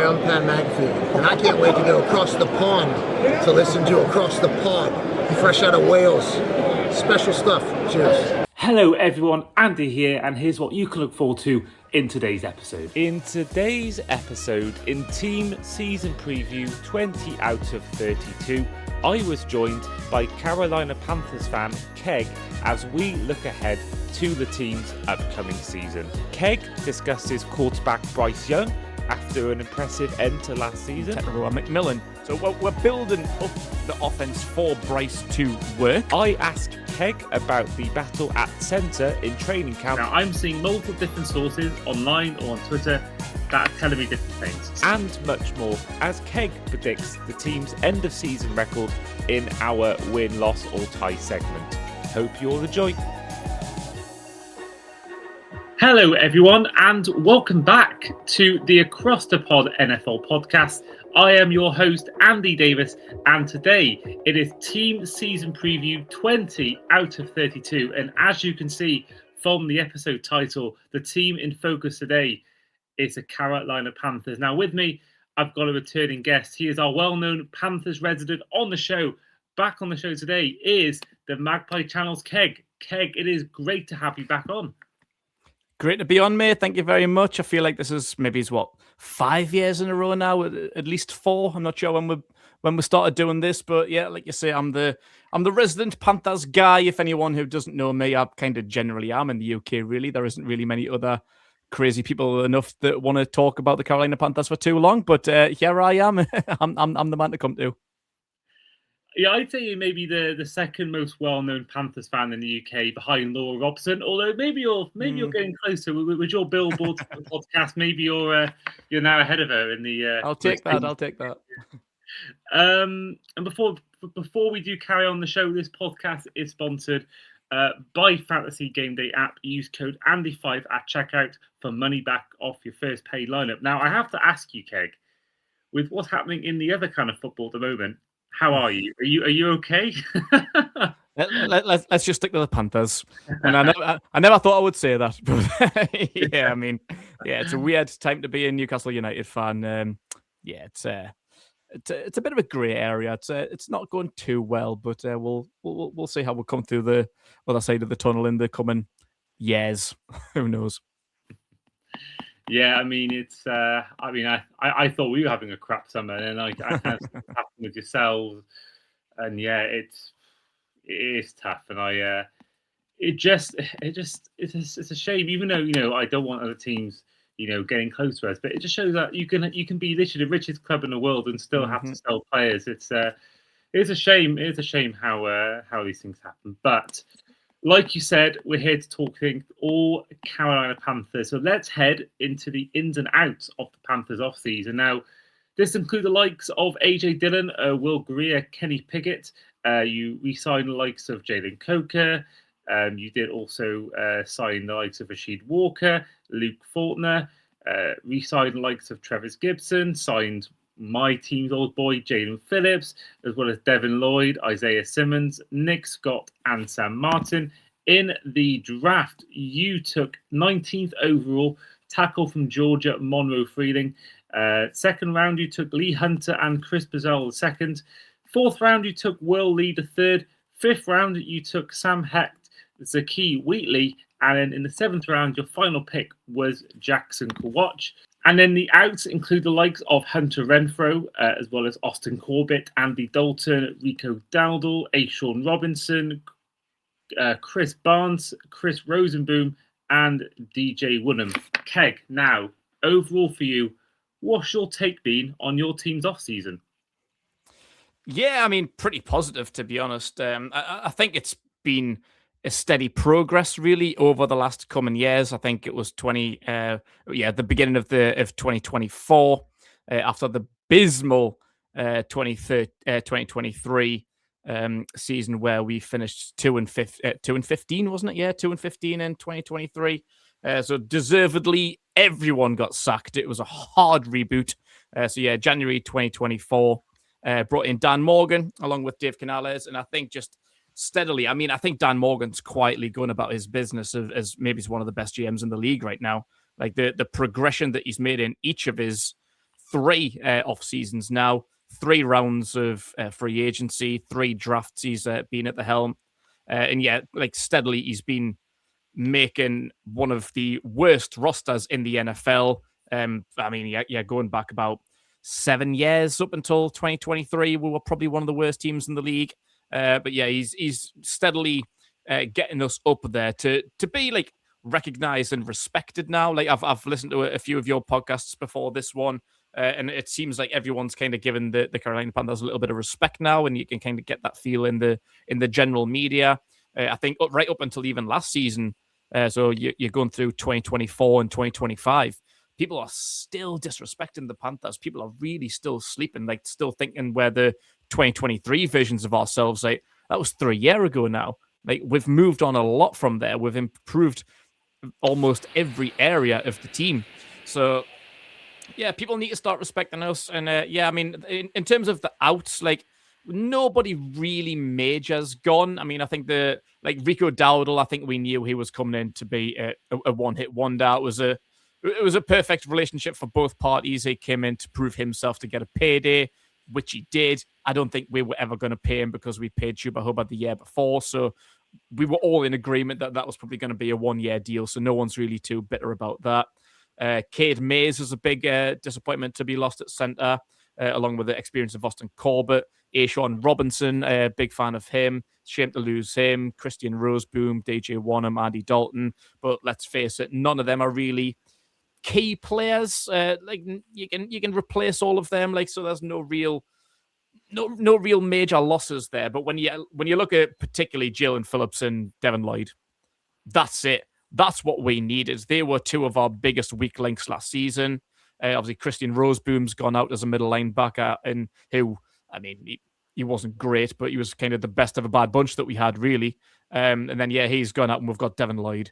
Umpire Mag feed, and I can't wait to go across the pond to listen to Across the Pod, fresh out of Wales. Special stuff. Cheers. Hello everyone, Andy here, and here's what you can look forward to in today's episode. In today's episode, in Team Season Preview 20 out of 32, I was joined by Carolina Panthers fan Keg as we look ahead to the team's upcoming season. Keg discusses quarterback Bryce Young after an impressive end to last season. Technical McMillan. So we're building up the offense for Bryce to work. I asked Keg about the battle at centre in training camp. Now, I'm seeing multiple different sources online or on Twitter that are telling me different things. And much more as Keg predicts the team's end of season record in our win, loss or tie segment. Hope you all enjoy. Hello everyone and welcome back to the Across the Pod NFL podcast. I am your host Andy Davis and today it is Team Season Preview 20 out of 32, and as you can see from the episode title, the team in focus today is the Carolina Panthers. Now with me I've got a returning guest. He is our well-known Panthers resident on the show. Back on the show today is the Magpie Channel's Keg. Keg, it is great to have you back on. Great to be on, mate. Thank you very much. I feel like this is maybe 5 years in a row now, at least 4. I'm not sure when we started doing this, but yeah, like you say, I'm the resident Panthers guy. If anyone who doesn't know me, I kind of generally am in the UK. Really, there isn't really many other crazy people enough that want to talk about the Carolina Panthers for too long. But here I am. I'm the man to come to. Yeah, I'd say you're maybe the second most well-known Panthers fan in the UK behind Laura Robson. Although maybe you're getting closer with your billboard podcast. Maybe you're now ahead of her in the. I'll take that. And before we do carry on the show, this podcast is sponsored by Fantasy Game Day app. Use code Andy5 at checkout for money back off your first paid lineup. Now I have to ask you, Keg, with what's happening in the other kind of football at the moment. How are you? Are you okay? Let's just stick to the Panthers. And I never thought I would say that, but yeah, I mean, yeah, it's a weird time to be a Newcastle United fan. Yeah, it's a bit of a grey area. It's not going too well, but we'll see how we'll come through the other side of the tunnel in the coming years. Who knows? Yeah, I mean, it's. I thought we were having a crap summer, and I kind of happened with yourselves, and yeah, it is tough, and it's a shame. Even though I don't want other teams getting close to us, but it just shows that you can be literally the richest club in the world and still have to sell players. It's a shame. It is a shame how these things happen, but. Like you said, we're here to talk all Carolina Panthers. So let's head into the ins and outs of the Panthers offseason. Now, this includes the likes of AJ Dillon, Will Greer, Kenny Pickett. You re-signed the likes of Jalen Coker. You did also sign the likes of Rashid Walker, Luke Fortner. Re-signed the likes of Travis Gibson. Signed my team's old boy, Jaden Phillips, as well as Devin Lloyd, Isaiah Simmons, Nick Scott, and Sam Martin. In the draft, you took 19th overall, tackle from Georgia, Monroe Freeling. Second round, you took Lee Hunter and Chris Brazell the second. Fourth round, you took Will Lee the third. Fifth round, you took Sam Hecht, Zaki Wheatley. And then in the seventh round, your final pick was Jackson Kawach. And then the outs include the likes of Hunter Renfro, as well as Austin Corbett, Andy Dalton, Rico Dowdle, Ashawn Robinson, Chris Barnes, Chris Rosenboom, and DJ Woodham. Keg, now, overall for you, what's your take been on your team's off-season? Yeah, I mean, pretty positive, to be honest. I think it's been a steady progress really over the last coming years. I think it was the beginning of 2024 after the abysmal 2023 season where we finished 2-15, wasn't it? Yeah, 2-15 in 2023. So deservedly, everyone got sacked. It was a hard reboot. January 2024 brought in Dan Morgan along with Dave Canales, and I think just steadily. I mean, I think Dan Morgan's quietly going about his business as maybe he's one of the best GMs in the league right now. Like the progression that he's made in each of his 3 off seasons now, 3 rounds of free agency, 3 drafts. He's been at the helm, and yeah, like steadily, he's been making one of the worst rosters in the NFL. I mean, yeah, going back about 7 years up until 2023, we were probably one of the worst teams in the league. But yeah, he's steadily getting us up there to be like recognized and respected now. Like I've listened to a few of your podcasts before this one, and it seems like everyone's kind of given the Carolina Panthers a little bit of respect now, and you can kind of get that feel in the general media. I think right up until even last season, so you're going through 2024 and 2025. People are still disrespecting the Panthers. People are really still sleeping, like still thinking we're the 2023 versions of ourselves. Like that was 3 years ago now. Like we've moved on a lot from there. We've improved almost every area of the team. So yeah, people need to start respecting us. And yeah, I mean, in terms of the outs, like nobody really major's gone. I mean, I think Rico Dowdle, I think we knew he was coming in to be a one-hit wonder. It was a perfect relationship for both parties. He came in to prove himself to get a payday, which he did. I don't think we were ever going to pay him because we paid Chuba Hubbard the year before. So we were all in agreement that was probably going to be a 1-year deal. So no one's really too bitter about that. Cade Mays was a big disappointment to be lost at center, along with the experience of Austin Corbett. Ashawn Robinson, big fan of him. Shame to lose him. Christian Roseboom, DJ Wanham, Andy Dalton. But let's face it, none of them are really key players. Like you can replace all of them. Like so, there's no real major losses there. But when you look at particularly Jalen Phillips and Devin Lloyd, that's it. That's what we needed. They were 2 of our biggest weak links last season. Obviously, Christian Roseboom's gone out as a middle linebacker, and who, I mean, he wasn't great, but he was kind of the best of a bad bunch that we had, really. And then, yeah, he's gone out, and we've got Devin Lloyd,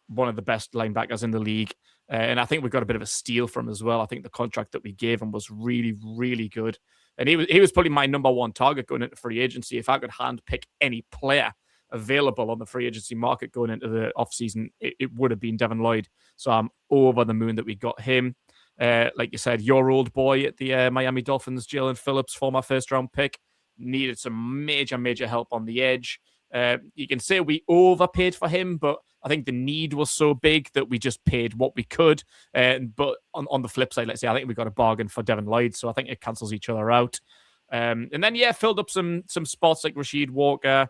one of the best linebackers in the league. And I think we got a bit of a steal from him as well. I think the contract that we gave him was really, really good. And he was probably my number 1 target going into free agency. If I could handpick any player available on the free agency market going into the offseason, it would have been Devin Lloyd. So I'm over the moon that we got him. Like you said, your old boy at the Miami Dolphins, Jalen Phillips, former first-round pick, needed some major, major help on the edge. You can say we overpaid for him, but I think the need was so big that we just paid what we could. But on the flip side, let's say, I think we got a bargain for Devin Lloyd, so I think it cancels each other out. And then, yeah, filled up some spots like Rasheed Walker,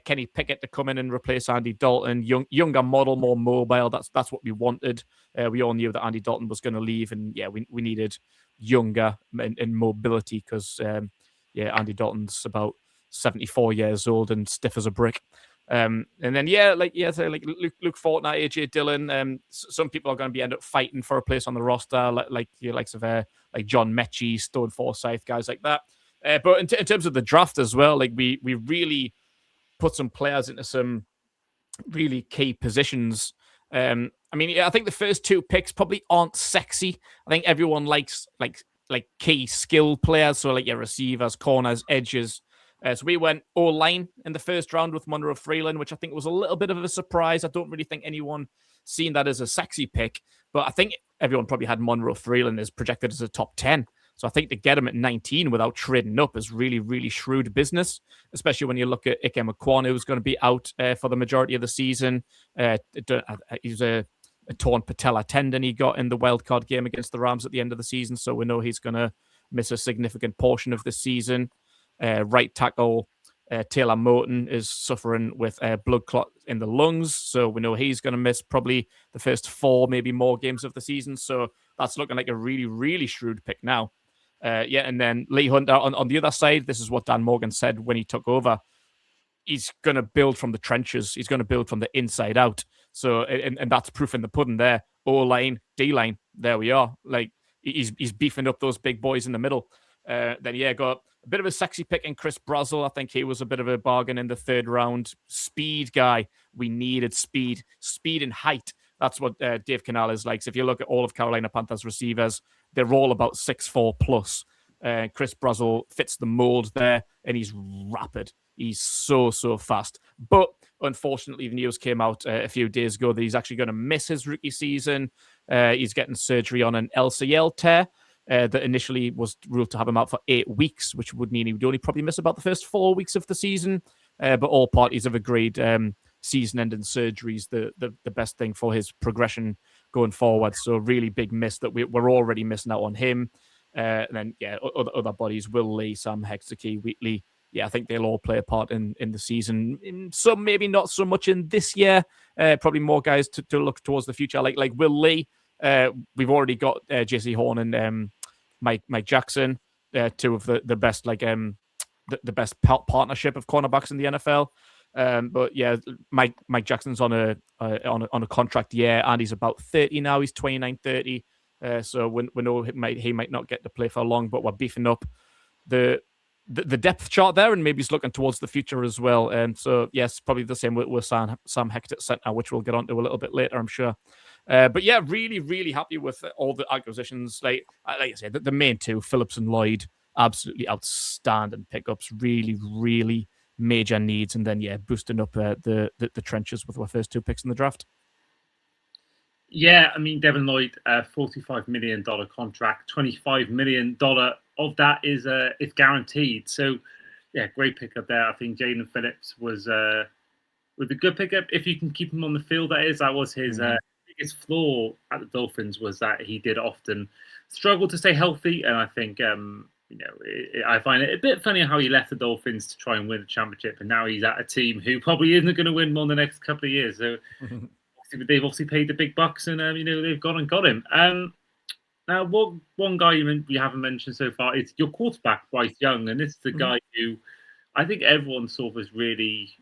Kenny Pickett to come in and replace Andy Dalton. Younger model, more mobile. That's what we wanted. We all knew that Andy Dalton was going to leave, and yeah, we needed younger and mobility because Andy Dalton's about 74 years old and stiff as a brick. And then like Luke Fortnite, AJ Dillon. Some people are going to be end up fighting for a place on the roster, like the likes of like John Mechie, Stone Forsyth, guys like that. But in terms of the draft as well, like we really put some players into some really key positions. I mean, I think the first 2 picks probably aren't sexy. I think everyone likes like key skill players, so like your receivers, corners, edges. So we went O-line in the first round with Monroe Freeland, which I think was a little bit of a surprise. I don't really think anyone seen that as a sexy pick, but I think everyone probably had Monroe Freeland as projected as a top 10. So I think to get him at 19 without trading up is really, really shrewd business, especially when you look at Ike Ekwonu, who's going to be out for the majority of the season. He's a torn patella tendon he got in the wildcard game against the Rams at the end of the season, so we know he's going to miss a significant portion of the season. Right tackle Taylor Moton is suffering with blood clot in the lungs, so we know he's going to miss probably the first 4, maybe more games of the season. So that's looking like a really, really shrewd pick now. And then Lee Hunter on the other side, this is what Dan Morgan said when he took over. He's going to build from the trenches. He's going to build from the inside out. So, and that's proof in the pudding there. O-line, D-line, there we are. Like, he's beefing up those big boys in the middle. Then, got a bit of a sexy pick in Chris Brazzell. I think he was a bit of a bargain in the 3rd round. Speed guy. We needed speed. Speed and height. That's what Dave Canales likes. If you look at all of Carolina Panthers receivers, they're all about 6'4 plus. Chris Brazzell fits the mold there, and he's rapid. He's so fast. But unfortunately, the news came out a few days ago that he's actually going to miss his rookie season. He's getting surgery on an LCL tear. that initially was ruled to have him out for 8 weeks, which would mean he would only probably miss about the first 4 weeks of the season. But all parties have agreed season-ending surgery is the best thing for his progression going forward. So really big miss that we're already missing out on him. And then, other bodies, Will Lee, Sam Hextake, Wheatley. Yeah, I think they'll all play a part in the season. In some, maybe not so much in this year. Probably more guys to look towards the future, like Will Lee. We've already got JC Horn and Mike Jackson, two of the best, the best partnership of cornerbacks in the NFL. But yeah, Mike Jackson's on a contract year, and he's about 30 now. He's 29, 30. So we know he might not get to play for long, but we're beefing up the depth chart there, and maybe he's looking towards the future as well. So yes, probably the same with Sam Hecht at centre, which we'll get onto a little bit later, I'm sure. But yeah, really, really happy with all the acquisitions. Like I said, the main two, Phillips and Lloyd, absolutely outstanding pickups. Really, really major needs, and then boosting up the trenches with our first 2 picks in the draft. Yeah, I mean, Devin Lloyd, $45 million contract, $25 million of that is guaranteed. So, yeah, great pickup there. I think Jaden Phillips was a good pickup. If you can keep him on the field, that was his biggest flaw at the Dolphins, was that he did often struggle to stay healthy. And I think, I find it a bit funny how he left the Dolphins to try and win a championship, and now he's at a team who probably isn't going to win one the next couple of years. So they've obviously paid the big bucks, and they've gone and got him. Now, one guy you haven't mentioned so far is your quarterback, Bryce Young, and this is the guy who I think everyone sort of has really,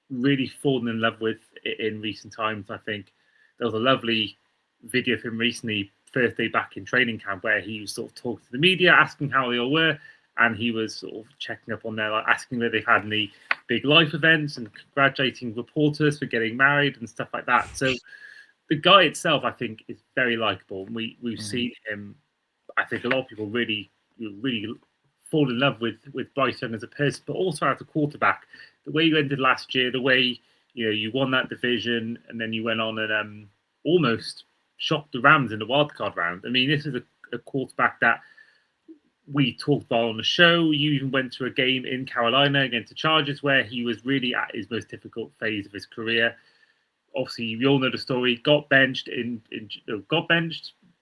really fallen in love with in recent times. I think there was a lovely video of him recently, first day back in training camp, where he was sort of talking to the media, asking how they all were, and he was sort of checking up on their, asking whether they've had any big life events and congratulating reporters for getting married and stuff like that. So the guy itself, I think, is very likable. We've seen him. I think a lot of people really, really fall in love with Bryce Young as a person, but also as a quarterback. The way you ended last year, the way you won that division, and then you went on and almost shocked the Rams in the wildcard round. I mean, this is a quarterback that we talked about on the show. You even went to a game in Carolina against the Chargers where he was really at his most difficult phase of his career. Obviously, you all know the story. Got benched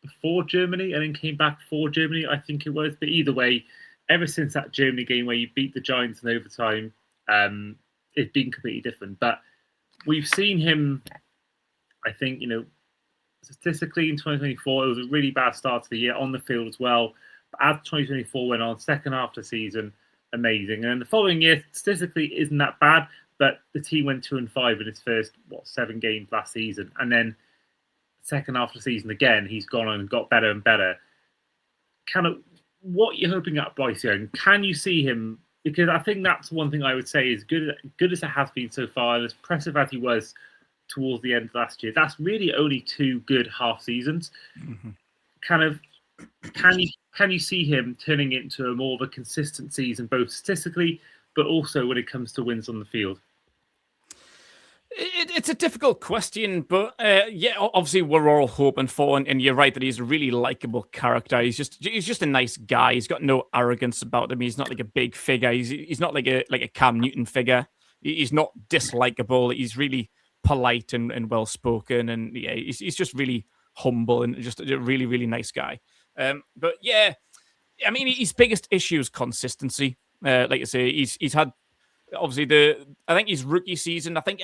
before Germany and then came back for Germany, I think it was. But either way, ever since that Germany game where you beat the Giants in overtime, it's been completely different. But we've seen him, I think, statistically in 2024, it was a really bad start to the year on the field as well. But as 2024 went on, second half of the season, amazing. And the following year, statistically, isn't that bad. But the team went 2-5 in his first 7 games last season, and then second half of the season again, he's gone on and got better and better. What you're hoping at Bryce Young? Can you see him? Because I think that's one thing I would say is good as it has been so far, and as impressive as he was towards the end of last year. That's really only 2 good half seasons. Can you see him turning it into a more of a consistent season, both statistically, but also when it comes to wins on the field? It's a difficult question, but obviously we're all hoping for, and you're right that he's a really likable character. He's just a nice guy. He's got no arrogance about him. He's not like a big figure. He's not like a Cam Newton figure. He's not dislikable. He's really polite and well spoken, and he's just really humble and just a really, really nice guy. But yeah, I mean, his biggest issue is consistency. Like I say, he's had obviously I think his rookie season. I think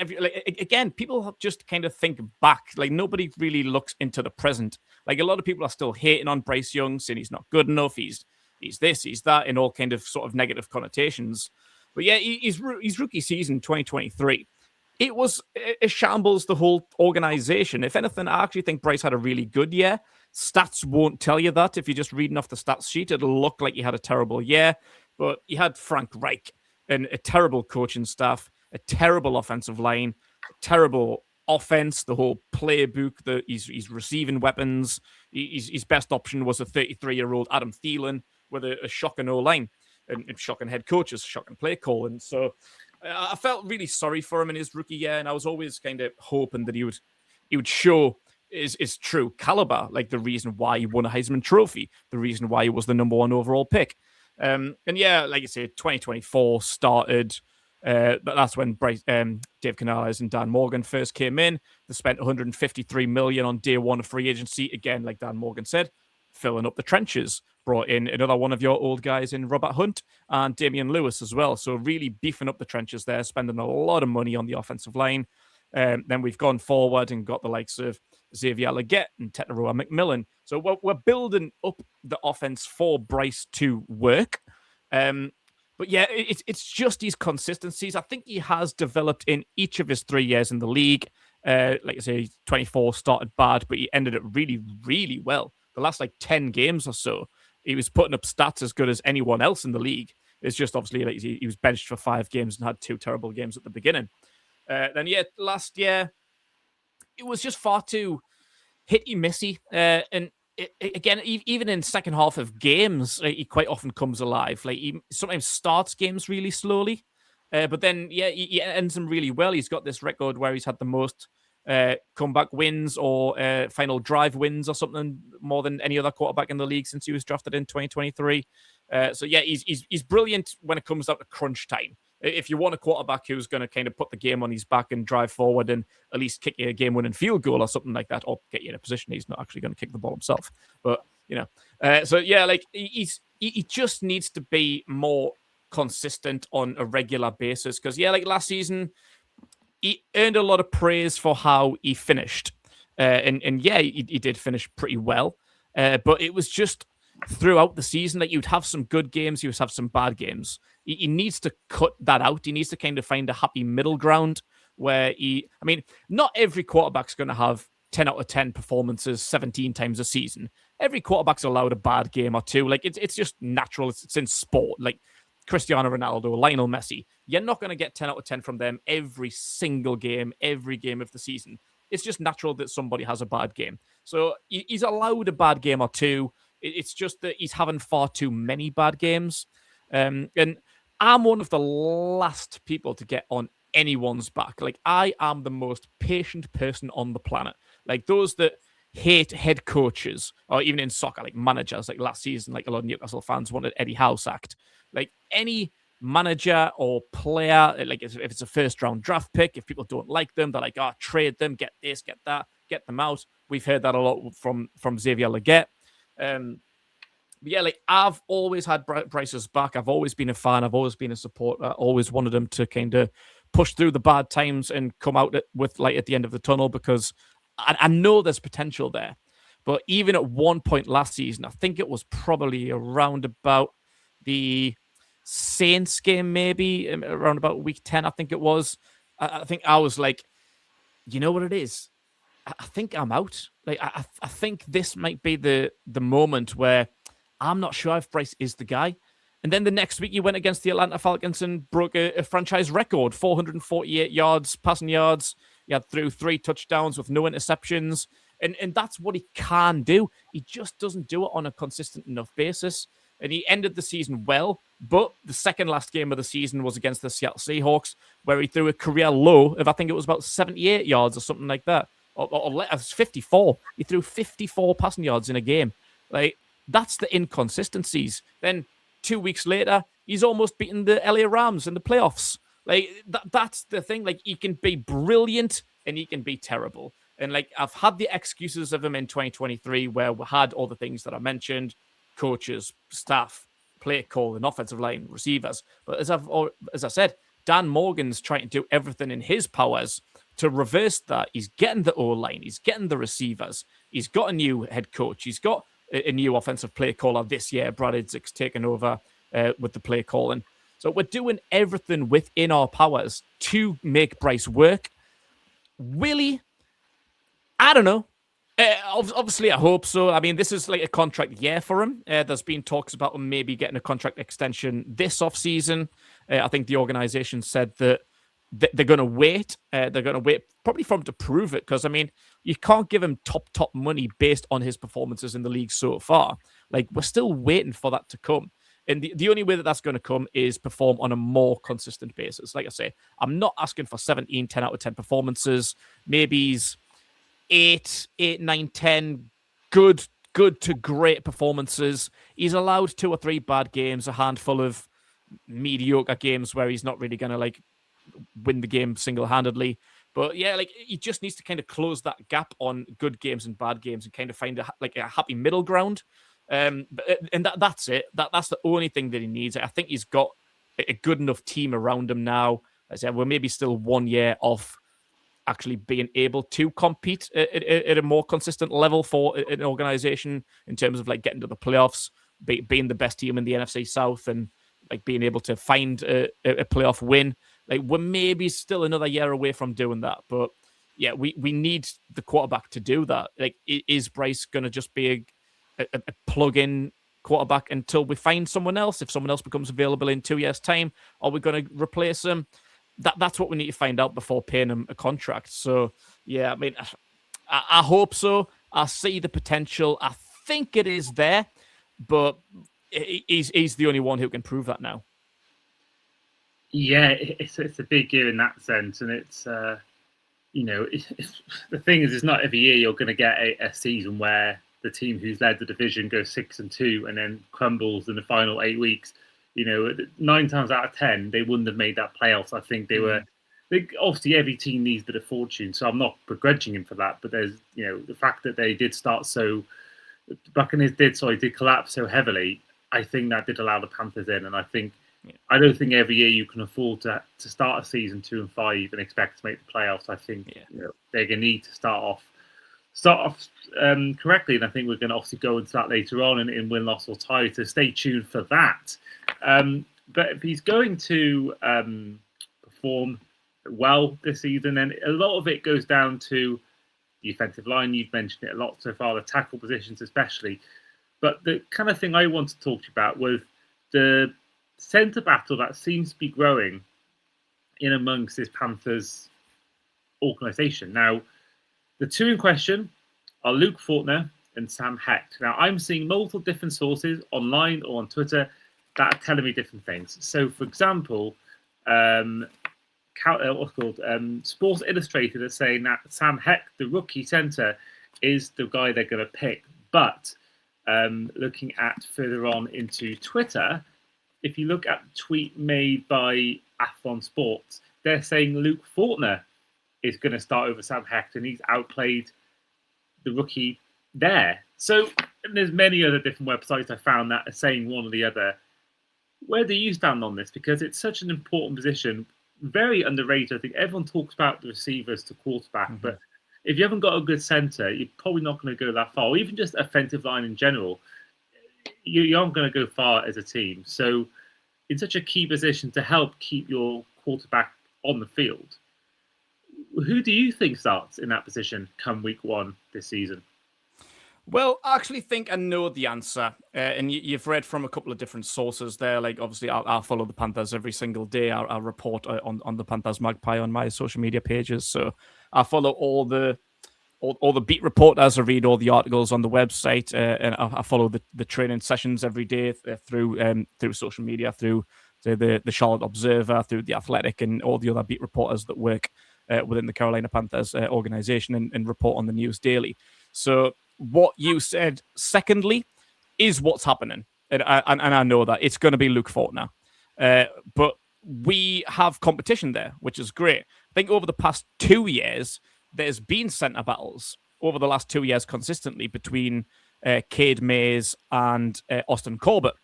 again, people just kind of think back. Like nobody really looks into the present. Like a lot of people are still hating on Bryce Young, saying he's not good enough. He's this, he's that, in all kind of sort of negative connotations. But yeah, his rookie season 2023. It was a shambles, the whole organization. If anything, I actually think Bryce had a really good year. Stats won't tell you that. If you're just reading off the stats sheet, it'll look like he had a terrible year. But he had Frank Reich and a terrible coaching staff, a terrible offensive line, a terrible offense, the whole playbook, his receiving weapons. His best option was a 33-year-old Adam Thielen with a shocking O-line and shocking head coaches, shocking play call. And so I felt really sorry for him in his rookie year, and I was always kind of hoping that he would show is true caliber, like the reason why he won a Heisman Trophy, the reason why he was the number 1 overall pick. And yeah, like you said, 2024 started. That's when Dave Canales and Dan Morgan first came in. They spent $153 million on day one of free agency. Again, like Dan Morgan said, filling up the trenches. Brought in another one of your old guys in Robert Hunt and Damian Lewis as well. So really beefing up the trenches there, spending a lot of money on the offensive line. Then we've gone forward and got the likes of Xavier Legette and Tetairoa McMillan. So we're building up the offense for Bryce to work. But yeah, it's just these consistencies. I think he has developed in each of his 3 years in the league. Like I say, 24 started bad, but he ended it really, really well. The last 10 games or so, he was putting up stats as good as anyone else in the league. It's just obviously he was benched for 5 games and had 2 terrible games at the beginning. Then last year, it was just far too hit-y-missy. And again, even in second half of games, he quite often comes alive. He sometimes starts games really slowly, but then he ends them really well. He's got this record where he's had the most comeback wins or final drive wins or something more than any other quarterback in the league since he was drafted in 2023. So yeah, he's brilliant when it comes down to crunch time. If you want a quarterback who's going to kind of put the game on his back and drive forward and at least kick you a game-winning field goal or something like that, or get you in a position he's not actually going to kick the ball himself. But, so yeah, he just needs to be more consistent on a regular basis. Because, yeah, last season, he earned a lot of praise for how he finished. And yeah, he did finish pretty well. But it was just throughout the season that you'd have some good games, you would have some bad games. He needs to cut that out. He needs to kind of find a happy middle ground where not every quarterback's going to have 10 out of 10 performances 17 times a season. Every quarterback's allowed a bad game or two. It's just natural. It's in sport. Cristiano Ronaldo, Lionel Messi. You're not going to get 10 out of 10 from them every single game, every game of the season. It's just natural that somebody has a bad game. So he's allowed a bad game or two. It's just that he's having far too many bad games. And I'm one of the last people to get on anyone's back. I am the most patient person on the planet. Those that hate head coaches, or even in soccer, managers, last season, a lot of Newcastle fans wanted Eddie Howe sacked. Any manager or player, if it's a first round draft pick, if people don't like them, they're trade them, get this, get that, get them out. We've heard that a lot from Xavier Legette. I've always had Bryce's back. I've always been a fan. I've always been a supporter. I always wanted him to kind of push through the bad times and come out with light at the end of the tunnel, because I know there's potential there. But even at one point last season, I think it was probably around about the Saints game, maybe around about week 10, I think it was. I think I was like, you know what it is? I think I'm out. I think this might be the moment where I'm not sure if Bryce is the guy. And then the next week, he went against the Atlanta Falcons and broke a franchise record, 448 yards, passing yards. He had through 3 touchdowns with no interceptions. And that's what he can do. He just doesn't do it on a consistent enough basis. And he ended the season well, but the second last game of the season was against the Seattle Seahawks, where he threw a career low of, I think it was about 78 yards or something like that. Or 54. He threw 54 passing yards in a game. That's the inconsistencies. Then 2 weeks later, he's almost beaten the LA Rams in the playoffs. That's the thing. He can be brilliant and he can be terrible. And I've had the excuses of him in 2023 where we had all the things that I mentioned: coaches, staff, play call, and offensive line, receivers. But as I said, Dan Morgan's trying to do everything in his powers to reverse that. He's getting the O-line. He's getting the receivers. He's got a new head coach. He's got a new offensive play caller this year. Brad Idzik's taken over with the play calling. So we're doing everything within our powers to make Bryce work. Will he? I don't know. Obviously, I hope so. This is a contract year for him. There's been talks about him maybe getting a contract extension this offseason. I think the organization said that they're going to wait. They're going to wait probably for him to prove it, because, you can't give him top money based on his performances in the league so far. We're still waiting for that to come. And the only way that that's going to come is perform on a more consistent basis. Like I say, I'm not asking for 10 out of 10 performances. Maybe he's eight, 9, 10 good to great performances. He's allowed 2 or 3 bad games, a handful of mediocre games where he's not really going to like win the game single-handedly. But yeah, like he just needs to kind of close that gap on good games and bad games and kind of find a happy middle ground. And that's it. That's the only thing that he needs. I think he's got a good enough team around him now. As I said, we're maybe still 1 year off actually being able to compete at a more consistent level for an organization in terms of like getting to the playoffs, being the best team in the NFC South, and like being able to find a playoff win. Like we're maybe still another year away from doing that, but yeah, we need the quarterback to do that. Like, is Bryce going to just be a plug-in quarterback until we find someone else? If someone else becomes available in 2 years' time, are we going to replace him? That's what we need to find out before paying him a contract. So yeah, I mean, I hope so. I see the potential. I think it is there, but he's the only one who can prove that now. Yeah, it's a big year in that sense, and it's the thing is, it's not every year you're going to get a season where the team who's led the division goes 6-2 and then crumbles in the final 8 weeks. 9 times out of 10 they wouldn't have made that playoffs. I think obviously every team needs a bit of fortune, so I'm not begrudging him for that. But there's the fact that they did start so Buccaneers did collapse so heavily. I think that did allow the Panthers in, and I don't think every year you can afford to start a season 2-5 and expect to make the playoffs. I think they're going to need to start off correctly, and I think we're going to obviously go into that later on in win, loss, or tie. So stay tuned for that. But if he's going to perform well this season, then a lot of it goes down to the offensive line. You've mentioned it a lot so far, the tackle positions especially. But the kind of thing I want to talk to you about was the centre battle that seems to be growing in amongst this Panthers organisation. Now, the two in question are Luke Fortner and Sam Hecht. Now, I'm seeing multiple different sources online or on Twitter that are telling me different things. So, for example, Sports Illustrated are saying that Sam Hecht, the rookie centre, is the guy they're going to pick. But looking at further on into Twitter, if you look at the tweet made by Athlon Sports, they're saying Luke Fortner is going to start over Sam Hecht, and he's outplayed the rookie there. So there's many other different websites I found that are saying one or the other. Where do you stand on this? Because it's such an important position, very underrated. I think everyone talks about the receivers to quarterback, but if you haven't got a good centre, you're probably not going to go that far. Or even just offensive line in general, you aren't going to go far as a team. So in such a key position to help keep your quarterback on the field, who do you think starts in that position come week 1 this season? Well, I actually think I know the answer. And you've read from a couple of different sources there. Like, obviously, I'll follow the Panthers every single day. I'll report on the Panthers Magpie on my social media pages. So I follow all the beat reporters. I read all the articles on the website. And I follow the training sessions every day through social media, through the Charlotte Observer, through The Athletic, and all the other beat reporters that work within the Carolina Panthers organization and report on the news daily. So what you said, secondly, is what's happening. And I know that it's going to be Luke Fortner. But we have competition there, which is great. I think over the past 2 years, there's been centre battles over the last 2 years consistently between Cade Mays and Austin Corbett.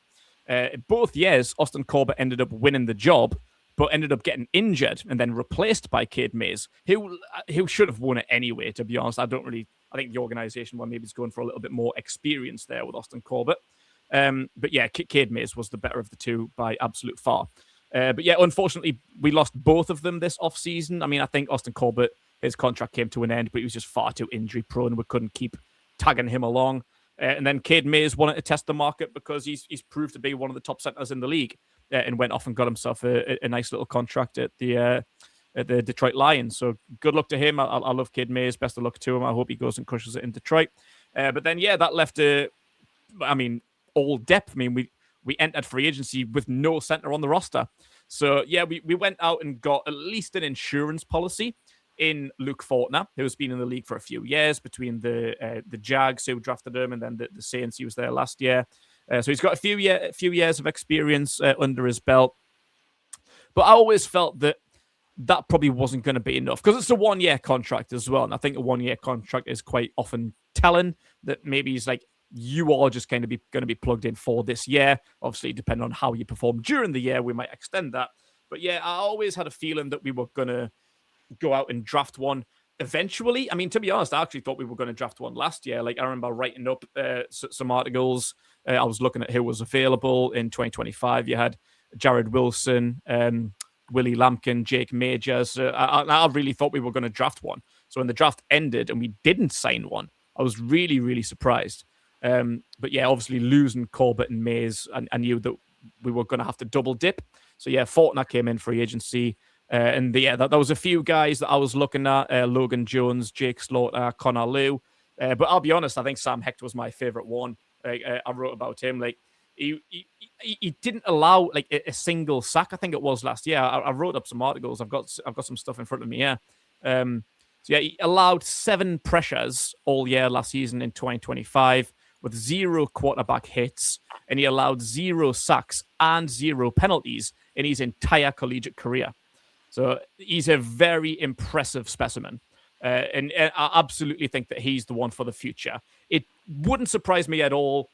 Both years, Austin Corbett ended up winning the job, but ended up getting injured and then replaced by Cade Mays, who should have won it anyway, to be honest. I think the organization maybe is going for a little bit more experience there with Austin Corbett. But yeah, Cade Mays was the better of the two by absolute far. But yeah, unfortunately, we lost both of them this offseason. I mean, I think Austin Corbett, his contract came to an end, but he was just far too injury prone. We couldn't keep tagging him along. And then Cade Mays wanted to test the market because he's proved to be one of the top centers in the league, and went off and got himself a nice little contract at the Detroit Lions. So good luck to him. I love Cade Mays. Best of luck to him. I hope he goes and crushes it in Detroit. But then, yeah, that left all depth. I mean, we entered free agency with no center on the roster. So yeah, we went out and got at least an insurance policy in Luke Fortner, who's been in the league for a few years, between the Jags who drafted him and then the Saints. He was there last year. So he's got a few years of experience under his belt. But I always felt that probably wasn't going to be enough because it's a 1-year contract as well. And I think a 1-year contract is quite often telling that maybe he's like, you are just going to be plugged in for this year. Obviously, depending on how you perform during the year, we might extend that. But yeah, I always had a feeling that we were going to go out and draft one eventually. I mean, to be honest, I actually thought we were going to draft one last year. Like, I remember writing up some articles. I was looking at who was available in 2025. You had Jared Wilson, Willie Lampkin, Jake Majors. I really thought we were going to draft one. So when the draft ended and we didn't sign one, I was really, really surprised. But yeah, obviously losing Corbett and Mays, I knew that we were going to have to double dip. So yeah, Fortner came in free agency. There was a few guys that I was looking at, Logan Jones, Jake Slaughter, Connor Liu. But I'll be honest, I think Sam Hecht was my favorite one. I wrote about him. Like, he didn't allow like a single sack. I think it was last year. I wrote up some articles. I've got some stuff in front of me here. So yeah, he allowed 7 pressures all year last season in 2025 with 0 quarterback hits, and he allowed 0 sacks and 0 penalties in his entire collegiate career. So he's a very impressive specimen. And I absolutely think that he's the one for the future. It wouldn't surprise me at all.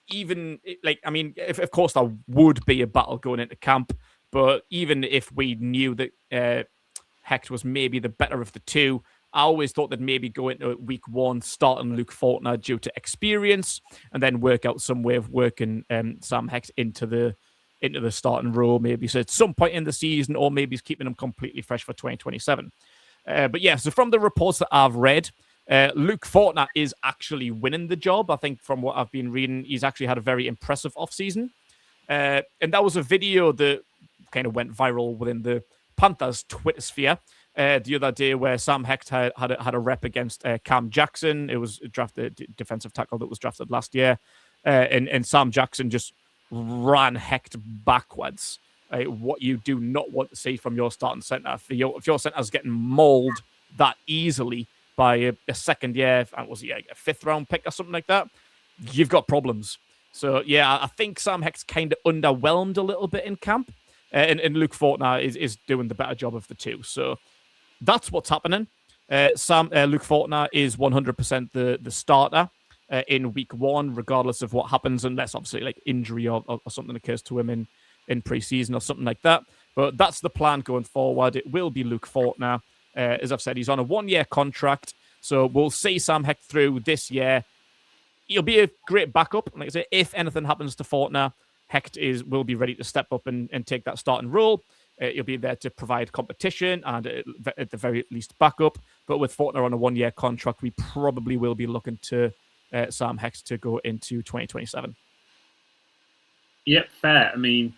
Even like, I mean, of course, there would be a battle going into camp, but even if we knew that Hecht was maybe the better of the two, I always thought that maybe go into week 1, starting Luke Fortner due to experience, and then work out some way of working Sam Hecht into the starting role, maybe. So at some point in the season, or maybe he's keeping him completely fresh for 2027. But yeah, so from the reports that I've read, Luke Fortner is actually winning the job. I think from what I've been reading, he's actually had a very impressive offseason. And that was a video that kind of went viral within the Panthers Twitter sphere the other day, where Sam Hecht had a rep against Cam Jackson. It was drafted defensive tackle that was drafted last year. And Sam Jackson just ran Hecht backwards. What you do not want to see from your starting center. If your center's getting mauled that easily by a second year, was he a 5th round pick or something like that, you've got problems. So yeah, I think Sam Hecht's kind of underwhelmed a little bit in camp, and Luke Fortner is doing the better job of the two. So that's what's happening. Luke Fortner is 100% the starter in week 1, regardless of what happens, unless obviously like injury or something occurs to him in preseason or something like that. But that's the plan going forward. It will be Luke Fortner. As I've said, he's on a 1-year contract, so we'll see Sam Hecht through this year. He'll be a great backup. Like I say, if anything happens to Fortner, Hecht will be ready to step up and take that starting role. He'll be there to provide competition and at the very least backup. But with Fortner on a 1-year contract, we probably will be looking to Sam Hecht to go into 2027. Yep, fair. I mean,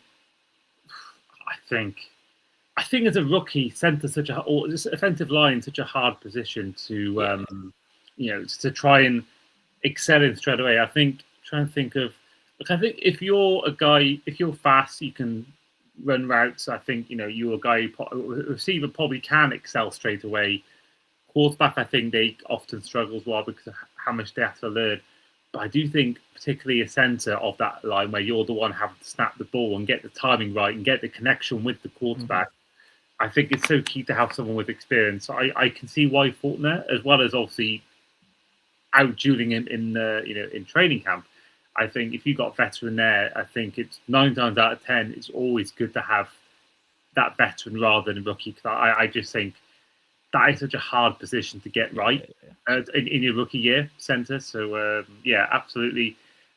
I think as a rookie, centre this offensive line, such a hard position to to try and excel in straight away. I think if you're a guy, if you're fast, you can run routes. I think you're a guy. Receiver probably can excel straight away. Quarterback, I think they often struggle as well because of how much they have to learn. But I do think, particularly a centre of that line, where you're the one having to snap the ball and get the timing right and get the connection with the quarterback. I think it's so key to have someone with experience. So I can see why Fortner, as well as obviously out-dueling him in training camp. I think if you've got a veteran there, I think it's 9 times out of 10, it's always good to have that veteran rather than a rookie. Because I just think that is such a hard position to get right in your rookie year, centre. So, yeah, absolutely.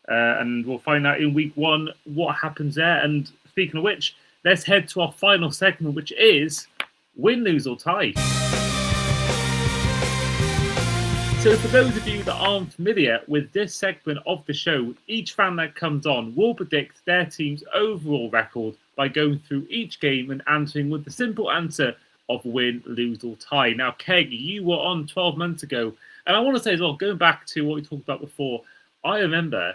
And we'll find out in week 1 what happens there. And speaking of which, let's head to our final segment, which is Win, Lose or Tie. So for those of you that aren't familiar with this segment of the show, each fan that comes on will predict their team's overall record by going through each game and answering with the simple answer of win, lose or tie. Now, Keg, you were on 12 months ago. And I want to say as well, going back to what we talked about before, I remember,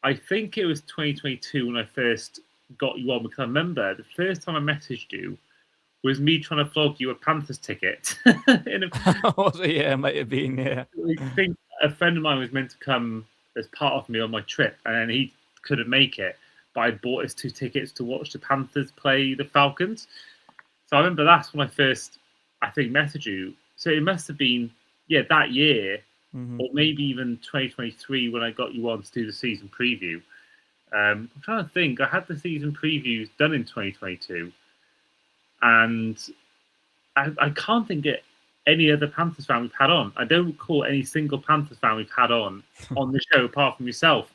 I think it was 2022 when I first got you on, because I remember the first time I messaged you was me trying to flog you a Panthers ticket. Was it? Yeah, it might have been. Yeah. I think a friend of mine was meant to come as part of me on my trip, and then he couldn't make it. But I bought us 2 tickets to watch the Panthers play the Falcons. So I remember that's when I first, I think, messaged you. So it must have been, that year, or maybe even 2023 when I got you on to do the season preview. I'm trying to think. I had the season previews done in 2022, and I can't think of any other Panthers fan we've had on. I don't recall any single Panthers fan we've had on the show apart from yourself.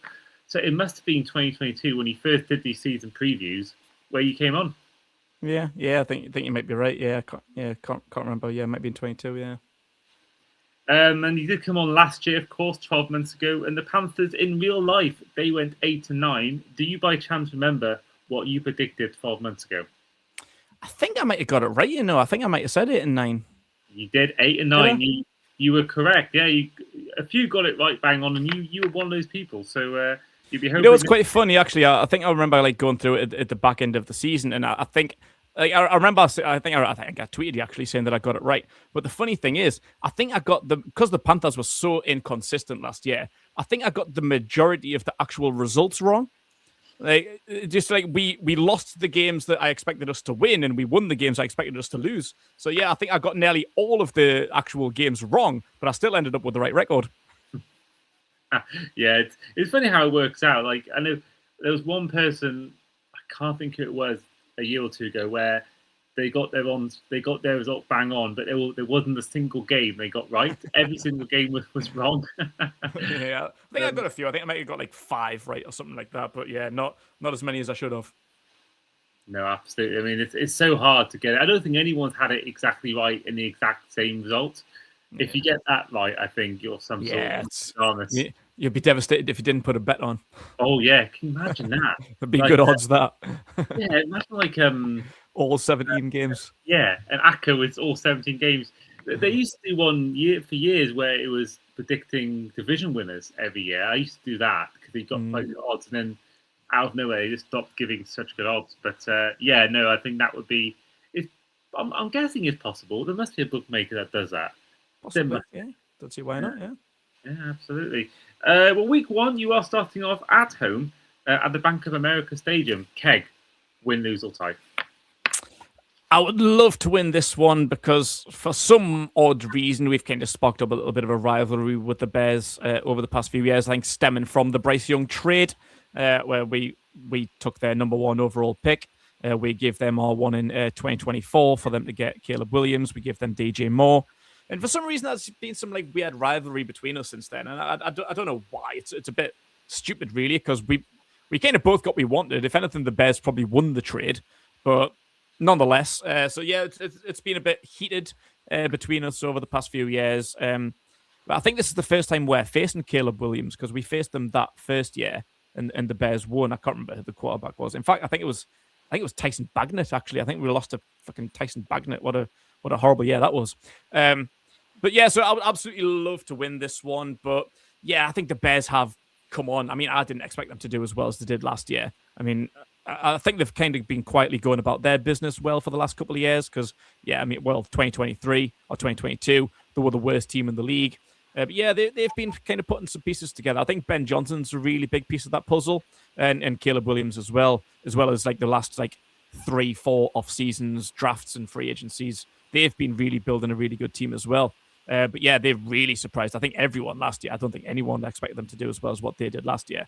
So it must have been 2022 when you first did these season previews where you came on. Yeah, I think you might be right. Yeah, can't remember. Yeah, it might be in 22. Yeah. And you did come on last year, of course, 12 months ago. And the Panthers, in real life, they went 8-9. Do you, by chance, remember what you predicted 12 months ago? I think I might have got it right. I think I might have said 8-9. You did 8-9. You were correct. Yeah, a few got it right, bang on, and you were one of those people. So you'd be hoping. It's quite funny actually. I think I remember going through it at the back end of the season, and I think. I remember. I think I tweeted you actually saying that I got it right. But the funny thing is, I think I got because the Panthers were so inconsistent last year. I think I got the majority of the actual results wrong. We lost the games that I expected us to win, and we won the games I expected us to lose. So I think I got nearly all of the actual games wrong, but I still ended up with the right record. Yeah, it's funny how it works out. Like I know there was one person, I can't think who it was, a year or two ago, where they got their result bang on, but there wasn't a single game they got right. Every single game was wrong. Yeah, I think I got a few. I think I might have got like 5 right or something like that. But yeah, not as many as I should have. No, absolutely. I mean, it's so hard to get it. I don't think anyone's had it exactly right in the exact same result. Yeah. If you get that right, I think you're some sort of you'd be devastated if you didn't put a bet on. Oh yeah, can you imagine that? It'd be good odds that. Yeah, imagine like all 17 games. Yeah, and ACCA with all 17 games. They used to do one year for years where it was predicting division winners every year. I used to do that because they got quite good odds, and then out of nowhere they just stopped giving such good odds. But I think that would be. I'm guessing it's possible. There must be a bookmaker that does that. Possibly, yeah. Don't see why not. Yeah. Yeah, absolutely. Well, week 1 you are starting off at home at the Bank of America Stadium. Keg, win, lose or tie. I would love to win this one because for some odd reason we've kind of sparked up a little bit of a rivalry with the Bears over the past few years. I think stemming from the Bryce Young trade, where we took their number 1 overall pick. We gave them our one in 2024 for them to get Caleb Williams. We gave them DJ Moore. And for some reason, there's been some like weird rivalry between us since then. And I don't know why. It's a bit stupid, really, because we kind of both got what we wanted. If anything, the Bears probably won the trade. But nonetheless, it's been a bit heated between us over the past few years. But I think this is the first time we're facing Caleb Williams because we faced them that first year and the Bears won. I can't remember who the quarterback was. In fact, I think it was Tyson Bagnet, actually. I think we lost to fucking Tyson Bagnet. What a horrible year that was. But yeah, so I would absolutely love to win this one. But yeah, I think the Bears have come on. I mean, I didn't expect them to do as well as they did last year. I mean, I think they've kind of been quietly going about their business well for the last couple of years because, 2023 or 2022, they were the worst team in the league. But yeah, they've been kind of putting some pieces together. I think Ben Johnson's a really big piece of that puzzle and Caleb Williams as well as like the last 3-4 off seasons, drafts and free agencies. They've been really building a really good team as well. But yeah, they've really surprised, I think, everyone last year. I don't think anyone expected them to do as well as what they did last year.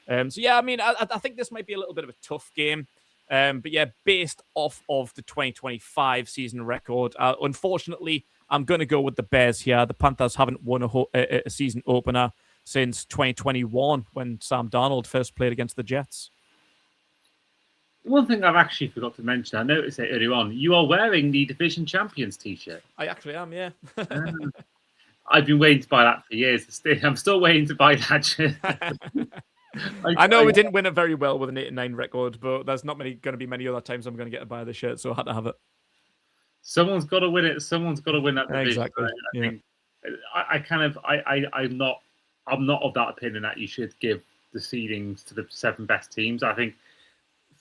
I think this might be a little bit of a tough game. But yeah, based off of the 2025 season record, unfortunately, I'm going to go with the Bears here. The Panthers haven't won a season opener since 2021 when Sam Darnold first played against the Jets. One thing I've actually forgot to mention, I noticed it earlier on, you are wearing the Division Champions t-shirt. I actually am, yeah. I've been waiting to buy that for years. I'm still waiting to buy that shirt. I know we didn't win it very well with an 8-9 record, but there's not going to be many other times I'm going to get to buy the shirt, so I had to have it. Someone's got to win it. Someone's got to win that division. Exactly. I'm not of that opinion that you should give the seedings to the 7 best teams. I think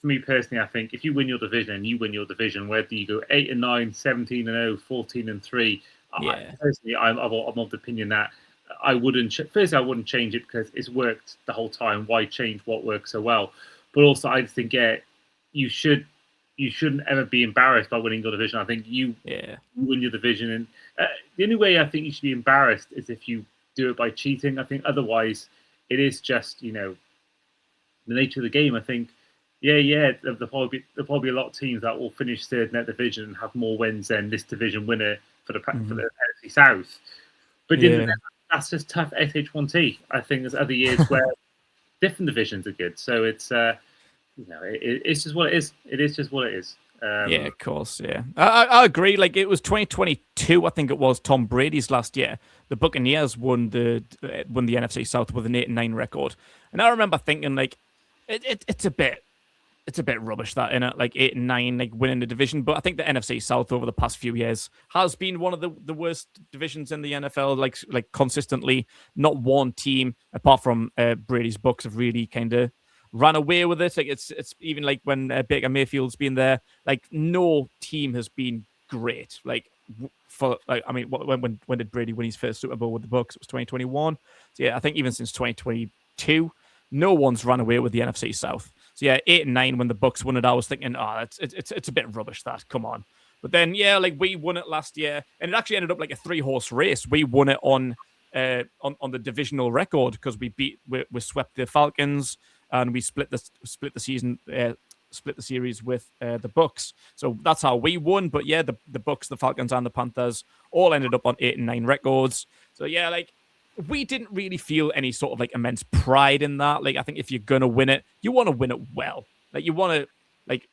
for me personally, I think if you win your division and you win your division, whether you go 8-9, 17-0, 14-3, Yeah. personally, I'm of the opinion that I wouldn't. Firstly, I wouldn't change it because it's worked the whole time. Why change what works so well? But also, I think you shouldn't ever be embarrassed by winning your division. I think you win your division, and the only way I think you should be embarrassed is if you do it by cheating. I think otherwise, it is just the nature of the game. I think, there'll probably be a lot of teams that will finish third in that division and have more wins than this division winner for the NFC South. But that's just tough SH1T. I think there's other years where different divisions are good. So it's it's just what it is. It is just what it is. Yeah, of course. Yeah, I agree. Like it was 2022, I think it was Tom Brady's last year. The Buccaneers won the NFC South with an 8-9 record, and I remember thinking like, it's a bit rubbish that in it, like 8-9, like winning the division. But I think the NFC South over the past few years has been one of the worst divisions in the NFL. Like consistently, not one team apart from Brady's Bucks have really kind of ran away with it. Like it's even like when Baker Mayfield's been there, like no team has been great. Like when did Brady win his first Super Bowl with the Bucks? It was 2021. So yeah, I think even since 2022, no one's run away with the NFC South. So yeah, 8-9 when the Bucks won it, I was thinking, it's a bit rubbish that. Come on. But then like we won it last year, and it actually ended up like a 3-horse race. We won it on the divisional record because we swept the Falcons and we split the series with the Bucks. So that's how we won. But yeah, the Bucks, the Falcons, and the Panthers all ended up on 8-9 records. So yeah, like we didn't really feel any sort of like immense pride in that. Like I think if you're gonna win it, you want to win it well. Like you want to like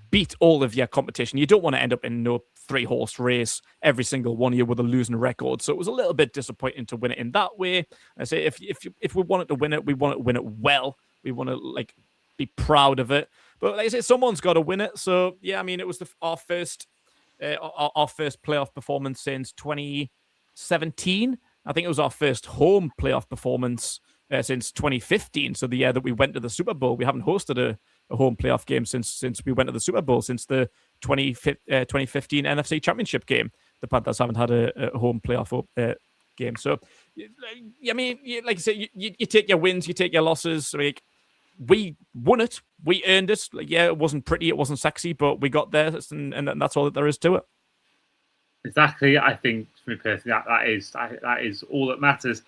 beat all of your competition. You don't want to end up in no 3-horse race every single one of you with a losing record. So it was a little bit disappointing to win it in that way. I say if we wanted to win it, we want to win it well. We want to like be proud of it. But like I say, someone's got to win it. So yeah, I mean, it was our first playoff performance since 2017. I think it was our first home playoff performance since 2015. So the year that we went to the Super Bowl, we haven't hosted a home playoff game since we went to the Super Bowl, since the 2015 NFC Championship game. The Panthers haven't had a home playoff game. So, I mean, like I say, you take your wins, you take your losses. Like we won it, we earned it. Like, yeah, it wasn't pretty, it wasn't sexy, but we got there, and that's all that there is to it. Exactly. I think for me personally, that is all that matters.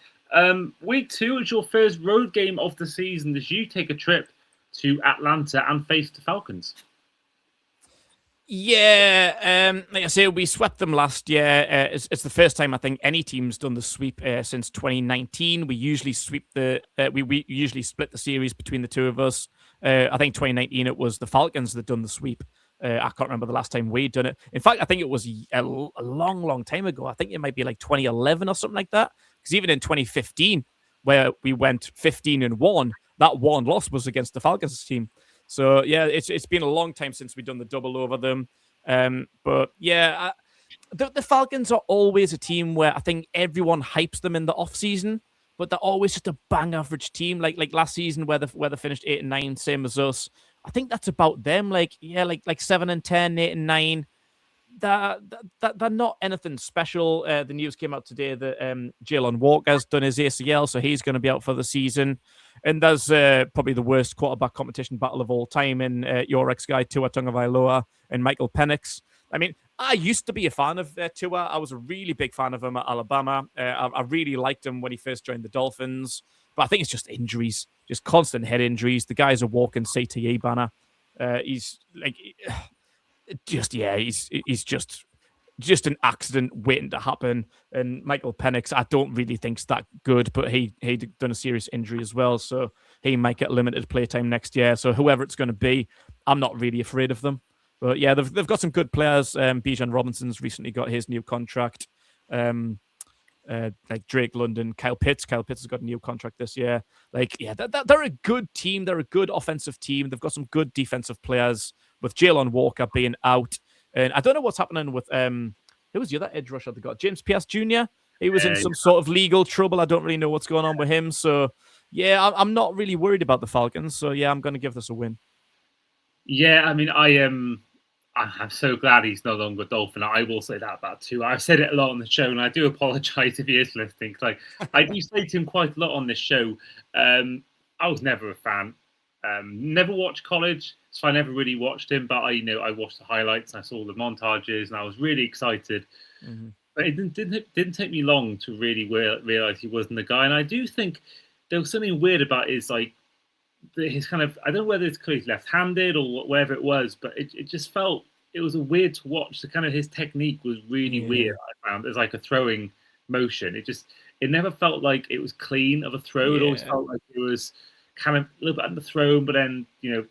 Week 2 is your first road game of the season as you take a trip to Atlanta and face the Falcons. Yeah, like I say, we swept them last year. It's the first time I think any team's done the sweep since 2019. We usually we usually split the series between the two of us. I think 2019 it was the Falcons that done the sweep. I can't remember the last time we'd done it. In fact, I think it was a long time ago. I think it might be like 2011 or something like that. Because even in 2015, where we went 15-1, that one loss was against the Falcons team. So yeah, it's been a long time since we've done the double over them. But yeah, the Falcons are always a team where I think everyone hypes them in the off season, but they're always just a bang average team. Like last season where they finished 8-9, same as us. I think that's about them. Like 7-10, 8-9. They're not anything special. The news came out today that Jalen Walker's done his ACL, so he's going to be out for the season. And there's probably the worst quarterback competition battle of all time in your ex-guy, Tua Tagovailoa and Michael Penix. I mean, I used to be a fan of Tua. I was a really big fan of him at Alabama. I really liked him when he first joined the Dolphins. But I think it's just injuries, just constant head injuries. The guy's a walking CTE banner. He's like... he's just an accident waiting to happen. And Michael Penix, I don't really think's that good, but he done a serious injury as well, so he might get limited playtime next year. So whoever it's going to be, I'm not really afraid of them. But yeah, they've got some good players. Bijan Robinson's recently got his new contract. Like Drake London, Kyle Pitts. Kyle Pitts has got a new contract this year. Like, yeah, they're a good team. They're a good offensive team. They've got some good defensive players. With Jalen Walker being out, and I don't know what's happening with who was the other edge rusher they got? James Pierce Jr. He was in some sort of legal trouble. I don't really know what's going on with him. So yeah, I'm not really worried about the Falcons. So yeah, I'm going to give this a win. Yeah, I mean, I am. I'm so glad he's no longer a Dolphin. I will say that about too. I've said it a lot on the show, and I do apologise if he is listening. Like I do say to him quite a lot on this show. I was never a fan. Never watched college, so I never really watched him. But I watched the highlights and I saw the montages, and I was really excited. Mm-hmm. But it didn't take me long to really realize he wasn't the guy. And I do think there was something weird about his kind of, I don't know whether it's because he's left-handed or whatever it was, but it just felt, it was a weird to watch. The kind of his technique was really weird. I found there's like a throwing motion. It never felt like it was clean of a throw. It always felt like it was kind of a little bit underthrown, but then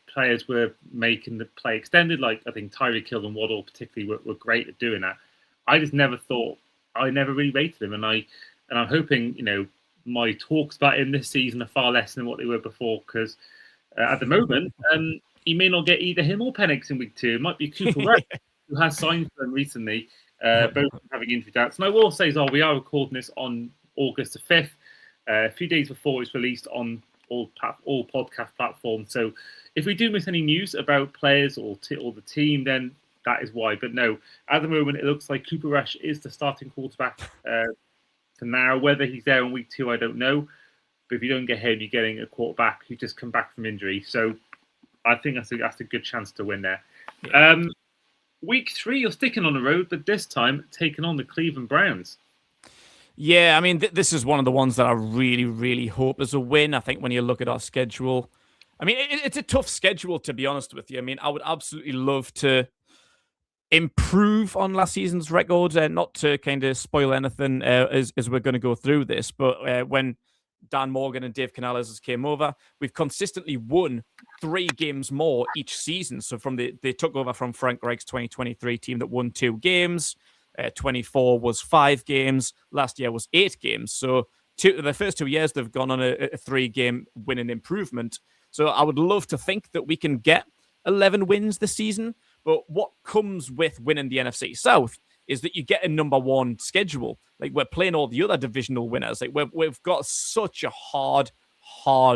players were making the play extended. Like I think Tyreek Hill and Waddle particularly were great at doing that. I just never thought, I never really rated him, and I'm hoping my talks about him this season are far less than what they were before, because at the moment he may not get either him or Penix in week 2. It might be Cooper Rush, who has signed for them recently, both having injury doubts. And I will say, we are recording this on August the 5th, a few days before it's released on all podcast platforms. So if we do miss any news about players or the team, then that is why. But no, at the moment, it looks like Cooper Rush is the starting quarterback for now. Whether he's there in week 2, I don't know. But if you don't get him, you're getting a quarterback who just come back from injury. So I think that's a good chance to win there. Yeah. Week 3, you're sticking on the road, but this time taking on the Cleveland Browns. Yeah, I mean, this is one of the ones that I really, really hope is a win. I think when you look at our schedule, I mean, it's a tough schedule, to be honest with you. I mean, I would absolutely love to improve on last season's record, not to kind of spoil anything as we're going to go through this, but when Dan Morgan and Dave Canales came over, we've consistently won 3 games more each season. So they took over from Frank Reich's 2023 team that won 2 games. 24 was 5 games. Last year was 8 games. So the first 2 years, they've gone on a 3-game winning improvement. So I would love to think that we can get 11 wins this season. But what comes with winning the NFC South is that you get a number 1 schedule. Like, we're playing all the other divisional winners. Like, we've got such a hard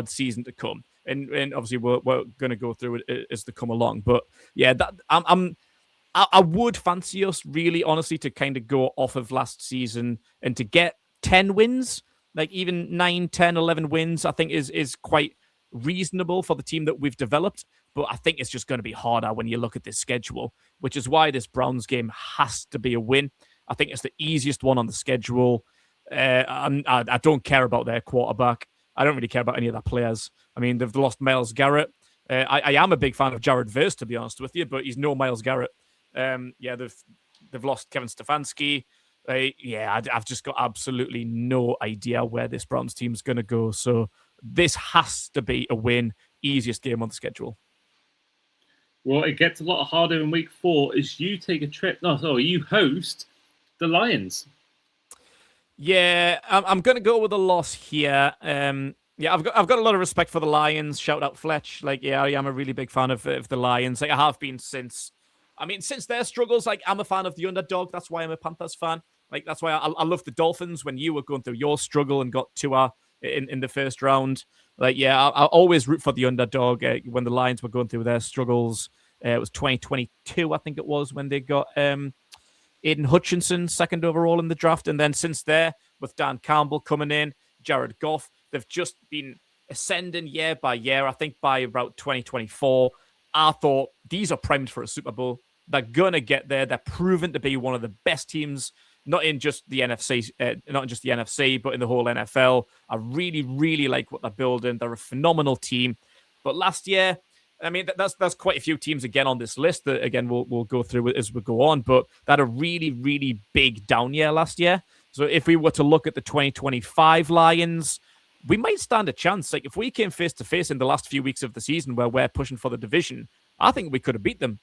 season to come. And obviously we're going to go through it as they come along. But yeah, I would fancy us, really, honestly, to kind of go off of last season and to get 10 wins, like even 9, 10, 11 wins, I think is quite reasonable for the team that we've developed. But I think it's just going to be harder when you look at this schedule, which is why this Browns game has to be a win. I think it's the easiest one on the schedule. I don't care about their quarterback. I don't really care about any of their players. I mean, they've lost Myles Garrett. I am a big fan of Jared Verse, to be honest with you, but he's no Myles Garrett. They've lost Kevin Stefanski. I've just got absolutely no idea where this Browns team's going to go. So this has to be a win. Easiest game on the schedule. Well, it gets a lot harder in week 4 as you take a trip. You host the Lions. Yeah, I'm going to go with a loss here. I've got a lot of respect for the Lions. Shout out Fletch. I am a really big fan of the Lions. I have been since their struggles. I'm a fan of the underdog. That's why I'm a Panthers fan. That's why I love the Dolphins when you were going through your struggle and got Tua in the first round. I always root for the underdog when the Lions were going through their struggles. It was 2022, I think it was, when they got Aiden Hutchinson 2nd overall in the draft. And then since there, with Dan Campbell coming in, Jared Goff, they've just been ascending year by year. I think by about 2024, I thought these are primed for a Super Bowl. They're going to get there. They're proven to be one of the best teams, not in just the NFC, but in the whole NFL. I really, really like what they're building. They're a phenomenal team. But last year, I mean, that's quite a few teams again on this list that, again, we'll go through as we go on. But they had a really, really big down year last year. So if we were to look at the 2025 Lions, we might stand a chance. If we came face-to-face in the last few weeks of the season where we're pushing for the division, I think we could have beat them.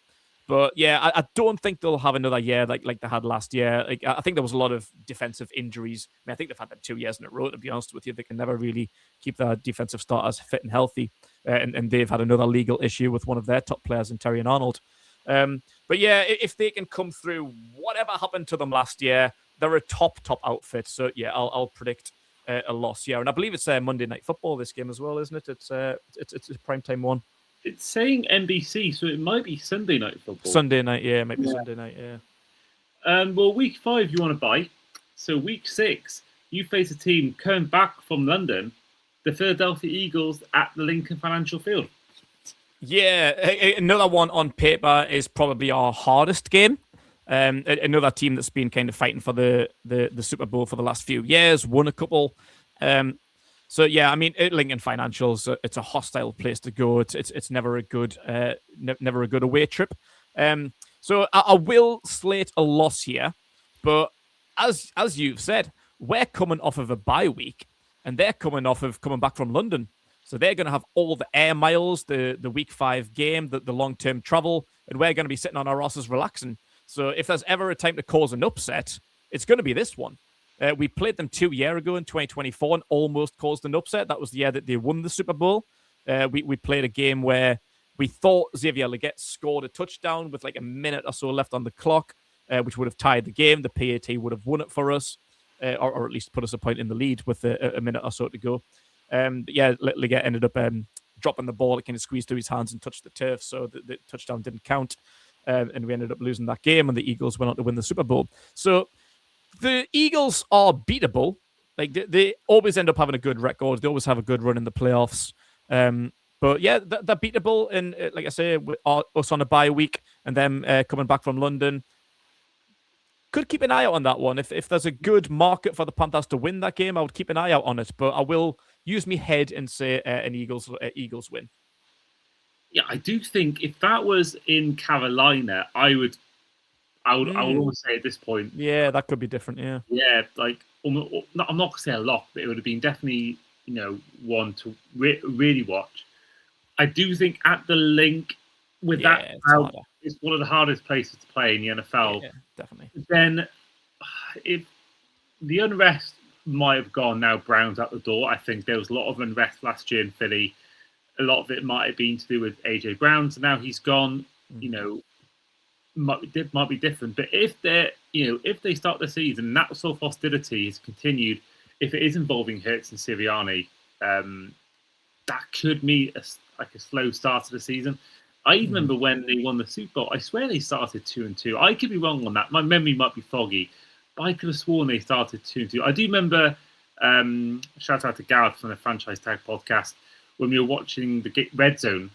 But yeah, I don't think they'll have another year like they had last year. I think there was a lot of defensive injuries. I think they've had that 2 years in a row, to be honest with you. They can never really keep their defensive starters fit and healthy. And they've had another legal issue with one of their top players in Terry and Arnold. But yeah, if they can come through whatever happened to them last year, they're a top outfit. So yeah, I'll predict a loss here. And I believe it's Monday Night Football, this game as well, isn't it? It's a primetime one. It's saying NBC, so it might be Sunday night football. Sunday night, yeah, maybe Sunday night, yeah. Well, week 5 you want to buy. So week 6, you face a team coming back from London, the Philadelphia Eagles at the Lincoln Financial Field. Yeah, another one on paper is probably our hardest game. Another team that's been kind of fighting for the Super Bowl for the last few years, won a couple. So yeah, I mean, Lincoln Financial's it's a hostile place to go. It's never a good never a good away trip. So I will slate a loss here, but as you've said, we're coming off of a bye week, and they're coming back from London. So they're going to have all the air miles, the week 5 game, the long-term travel, and we're going to be sitting on our asses relaxing. So if there's ever a time to cause an upset, it's going to be this one. We played them 2 years ago in 2024 and almost caused an upset. That was the year that they won the Super Bowl. We played a game where we thought Xavier Leggett scored a touchdown with like a minute or so left on the clock, which would have tied the game. The PAT would have won it for us, or at least put us a point in the lead with a minute or so to go. But yeah, Leggett ended up dropping the ball. It kind of squeezed through his hands and touched the turf, so the touchdown didn't count. And we ended up losing that game, and the Eagles went on to win the Super Bowl. So the Eagles are beatable. Like they always end up having a good record. They always have a good run in the playoffs. But yeah, they're beatable. And like I say, with us on a bye week and them coming back from London, could keep an eye out on that one. If there's a good market for the Panthers to win that game, I would keep an eye out on it. But I will use me head and say an Eagles win. Yeah, I do think if that was in Carolina, I would almost say at this point. Yeah, that could be different. Yeah. Yeah, like I'm not going to say a lot, but it would have been definitely one to really watch. I do think at the Link with that crowd, it's one of the hardest places to play in the NFL. Yeah, definitely. Then if the unrest might have gone now, Brown's out the door. I think there was a lot of unrest last year in Philly. A lot of it might have been to do with AJ Brown. So now he's gone. Might be different. But if they start the season and that sort of hostility is continued, if it is involving Hurts and Sirianni, that could mean a slow start to the season. I even remember when they won the Super Bowl. I swear they started 2-2. I could be wrong on that. My memory might be foggy, but I could have sworn they started 2-2. I do remember. Shout out to Gareth from the Franchise Tag podcast. When we were watching the Red Zone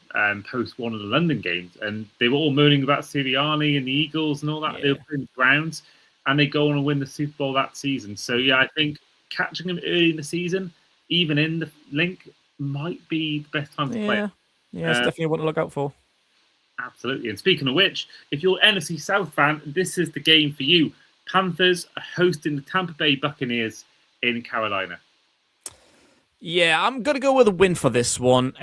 post one of the London games, and they were all moaning about Sirianni and the Eagles and all that. Yeah. They were playing the Browns, and they go on and win the Super Bowl that season. So, yeah, I think catching them early in the season, even in the Link, might be the best time to play. Yeah, it's definitely one to look out for. Absolutely. And speaking of which, if you're an NFC South fan, this is the game for you. Panthers are hosting the Tampa Bay Buccaneers in Carolina. Yeah, I'm going to go with a win for this one.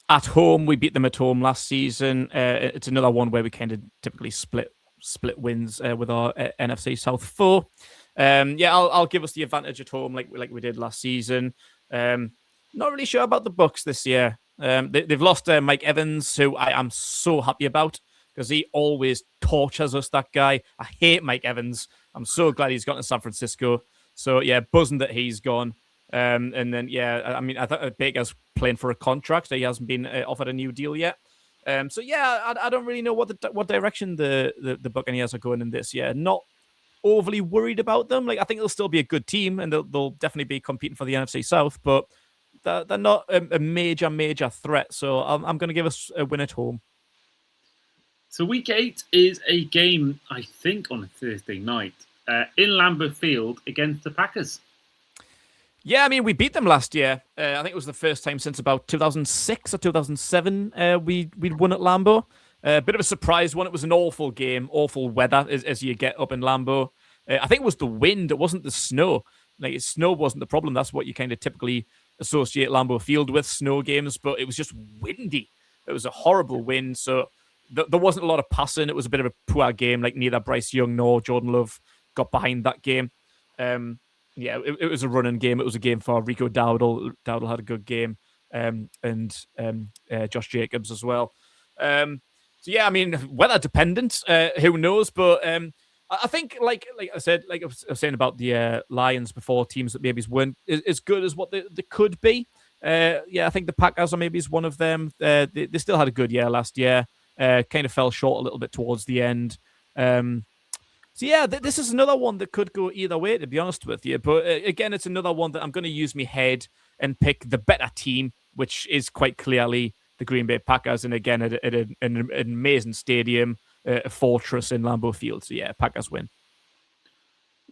At home, we beat them at home last season. It's another one where we kind of typically split wins with our NFC South foe. I'll give us the advantage at home like we did last season. Not really sure about the Bucs this year. They've lost Mike Evans, who I am so happy about because he always tortures us, that guy. I hate Mike Evans. I'm so glad he's gone to San Francisco. So, yeah, buzzing that he's gone. And then, I thought Baker's playing for a contract. He hasn't been offered a new deal yet. I don't really know what direction the Buccaneers are going in this year. Not overly worried about them. Like, I think they'll still be a good team, and they'll definitely be competing for the NFC South, but they're not a major threat. So I'm going to give us a win at home. So week 8 is a game, I think, on a Thursday night in Lambeau Field against the Packers. Yeah, I mean, we beat them last year. I think it was the first time since about 2006 or 2007 we'd won at Lambeau. A bit of a surprise one. It was an awful game, awful weather as you get up in Lambeau. I think it was the wind. It wasn't the snow. Like, snow wasn't the problem. That's what you kind of typically associate Lambeau Field with, snow games. But it was just windy. It was a horrible wind. So there wasn't a lot of passing. It was a bit of a poor game. Like, neither Bryce Young nor Jordan Love got behind that game. It was a running game. It was a game for Rico Dowdle. Dowdle had a good game, and Josh Jacobs as well. Weather dependent. Who knows? But I think, like I said, like I was saying about the Lions before, teams that maybe weren't as good as what they could be. Yeah, I think the Packers are maybe is one of them. They still had a good year last year. Kind of fell short a little bit towards the end. So yeah, this is another one that could go either way, to be honest with you. But again, it's another one that I'm going to use my head and pick the better team, which is quite clearly the Green Bay Packers. And again, at an amazing stadium, a fortress in Lambeau Field. So yeah, Packers win.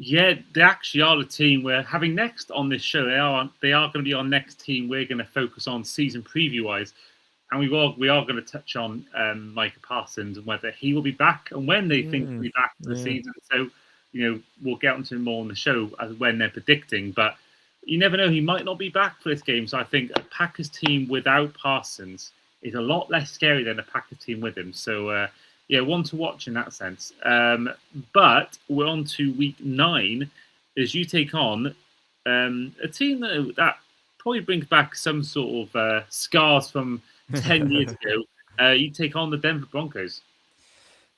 Yeah, they actually are the team we're having next on this show. They are going to be our next team. We're going to focus on season preview wise, and we are going to touch on Micah Parsons and whether he will be back and when they think he'll be back for the season. So, we'll get onto him more on the show as when they're predicting. But you never know; he might not be back for this game. So I think a Packers team without Parsons is a lot less scary than a Packers team with him. So. Yeah, one to watch in that sense. But we're on to week 9 as you take on a team that probably brings back some sort of scars from 10 years ago. You take on the Denver Broncos.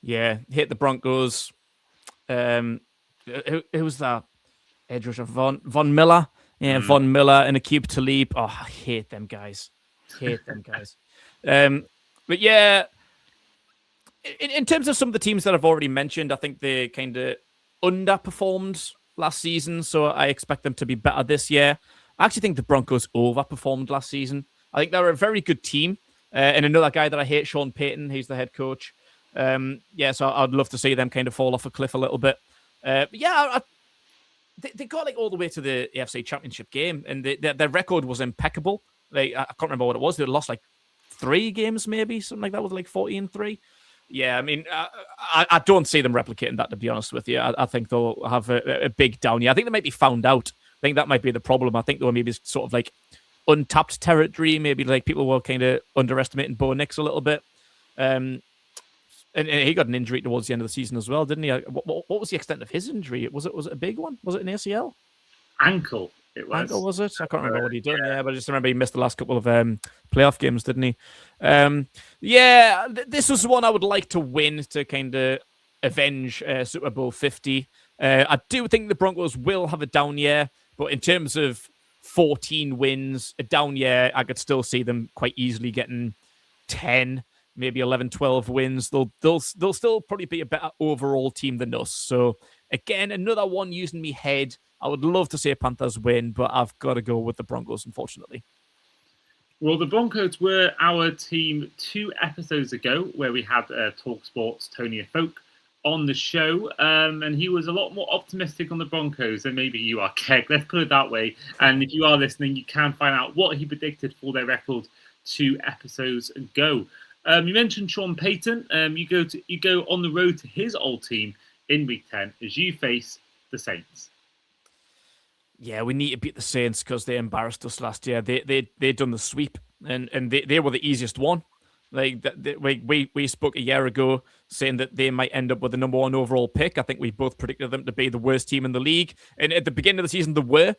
Yeah, hit the Broncos. Who was that? Edge rusher Von Miller. Yeah, Von Miller and Aqib Talib. Oh, I hate them guys. But yeah. In terms of some of the teams that I've already mentioned, I think they kind of underperformed last season, so I expect them to be better this year. I actually think the Broncos overperformed last season. I think they're a very good team. And another guy that I hate, Sean Payton, he's the head coach. So I'd love to see them kind of fall off a cliff a little bit. They got like all the way to the AFC Championship game, and their record was impeccable. Like I can't remember what it was. They lost like 3 games, maybe something like that, with like 14-3. Yeah, I mean, I don't see them replicating that, to be honest with you. I think they'll have a big down year. I think they might be found out. I think that might be the problem. I think they'll maybe sort of like untapped territory. Maybe like people were kind of underestimating Bo Nix a little bit. And he got an injury towards the end of the season as well, didn't he? What was the extent of his injury? Was it a big one? Was it an ACL? Ankle. It was. Ankle, was it? I can't remember what he done. Yeah, but I just remember he missed the last couple of playoff games, didn't he? This was one I would like to win to kind of avenge Super Bowl 50. I do think the Broncos will have a down year, but in terms of 14 wins, a down year, I could still see them quite easily getting 10, maybe 11, 12 wins. They'll still probably be a better overall team than us. So again, another one using me head. I would love to see a Panthers win, but I've got to go with the Broncos, unfortunately. Well, the Broncos were our team 2 episodes ago, where we had Talk Sports Tony Folk on the show, and he was a lot more optimistic on the Broncos than maybe you are, Keg. Let's put it that way. And if you are listening, you can find out what he predicted for their record 2 episodes ago. You mentioned Sean Payton. You go on the road to his old team in Week 10 as you face the Saints. Yeah, we need to beat the Saints because they embarrassed us last year. They'd done the sweep, and they were the easiest one. Like we spoke a year ago saying that they might end up with the number 1 overall pick. I think we both predicted them to be the worst team in the league. And at the beginning of the season, they were.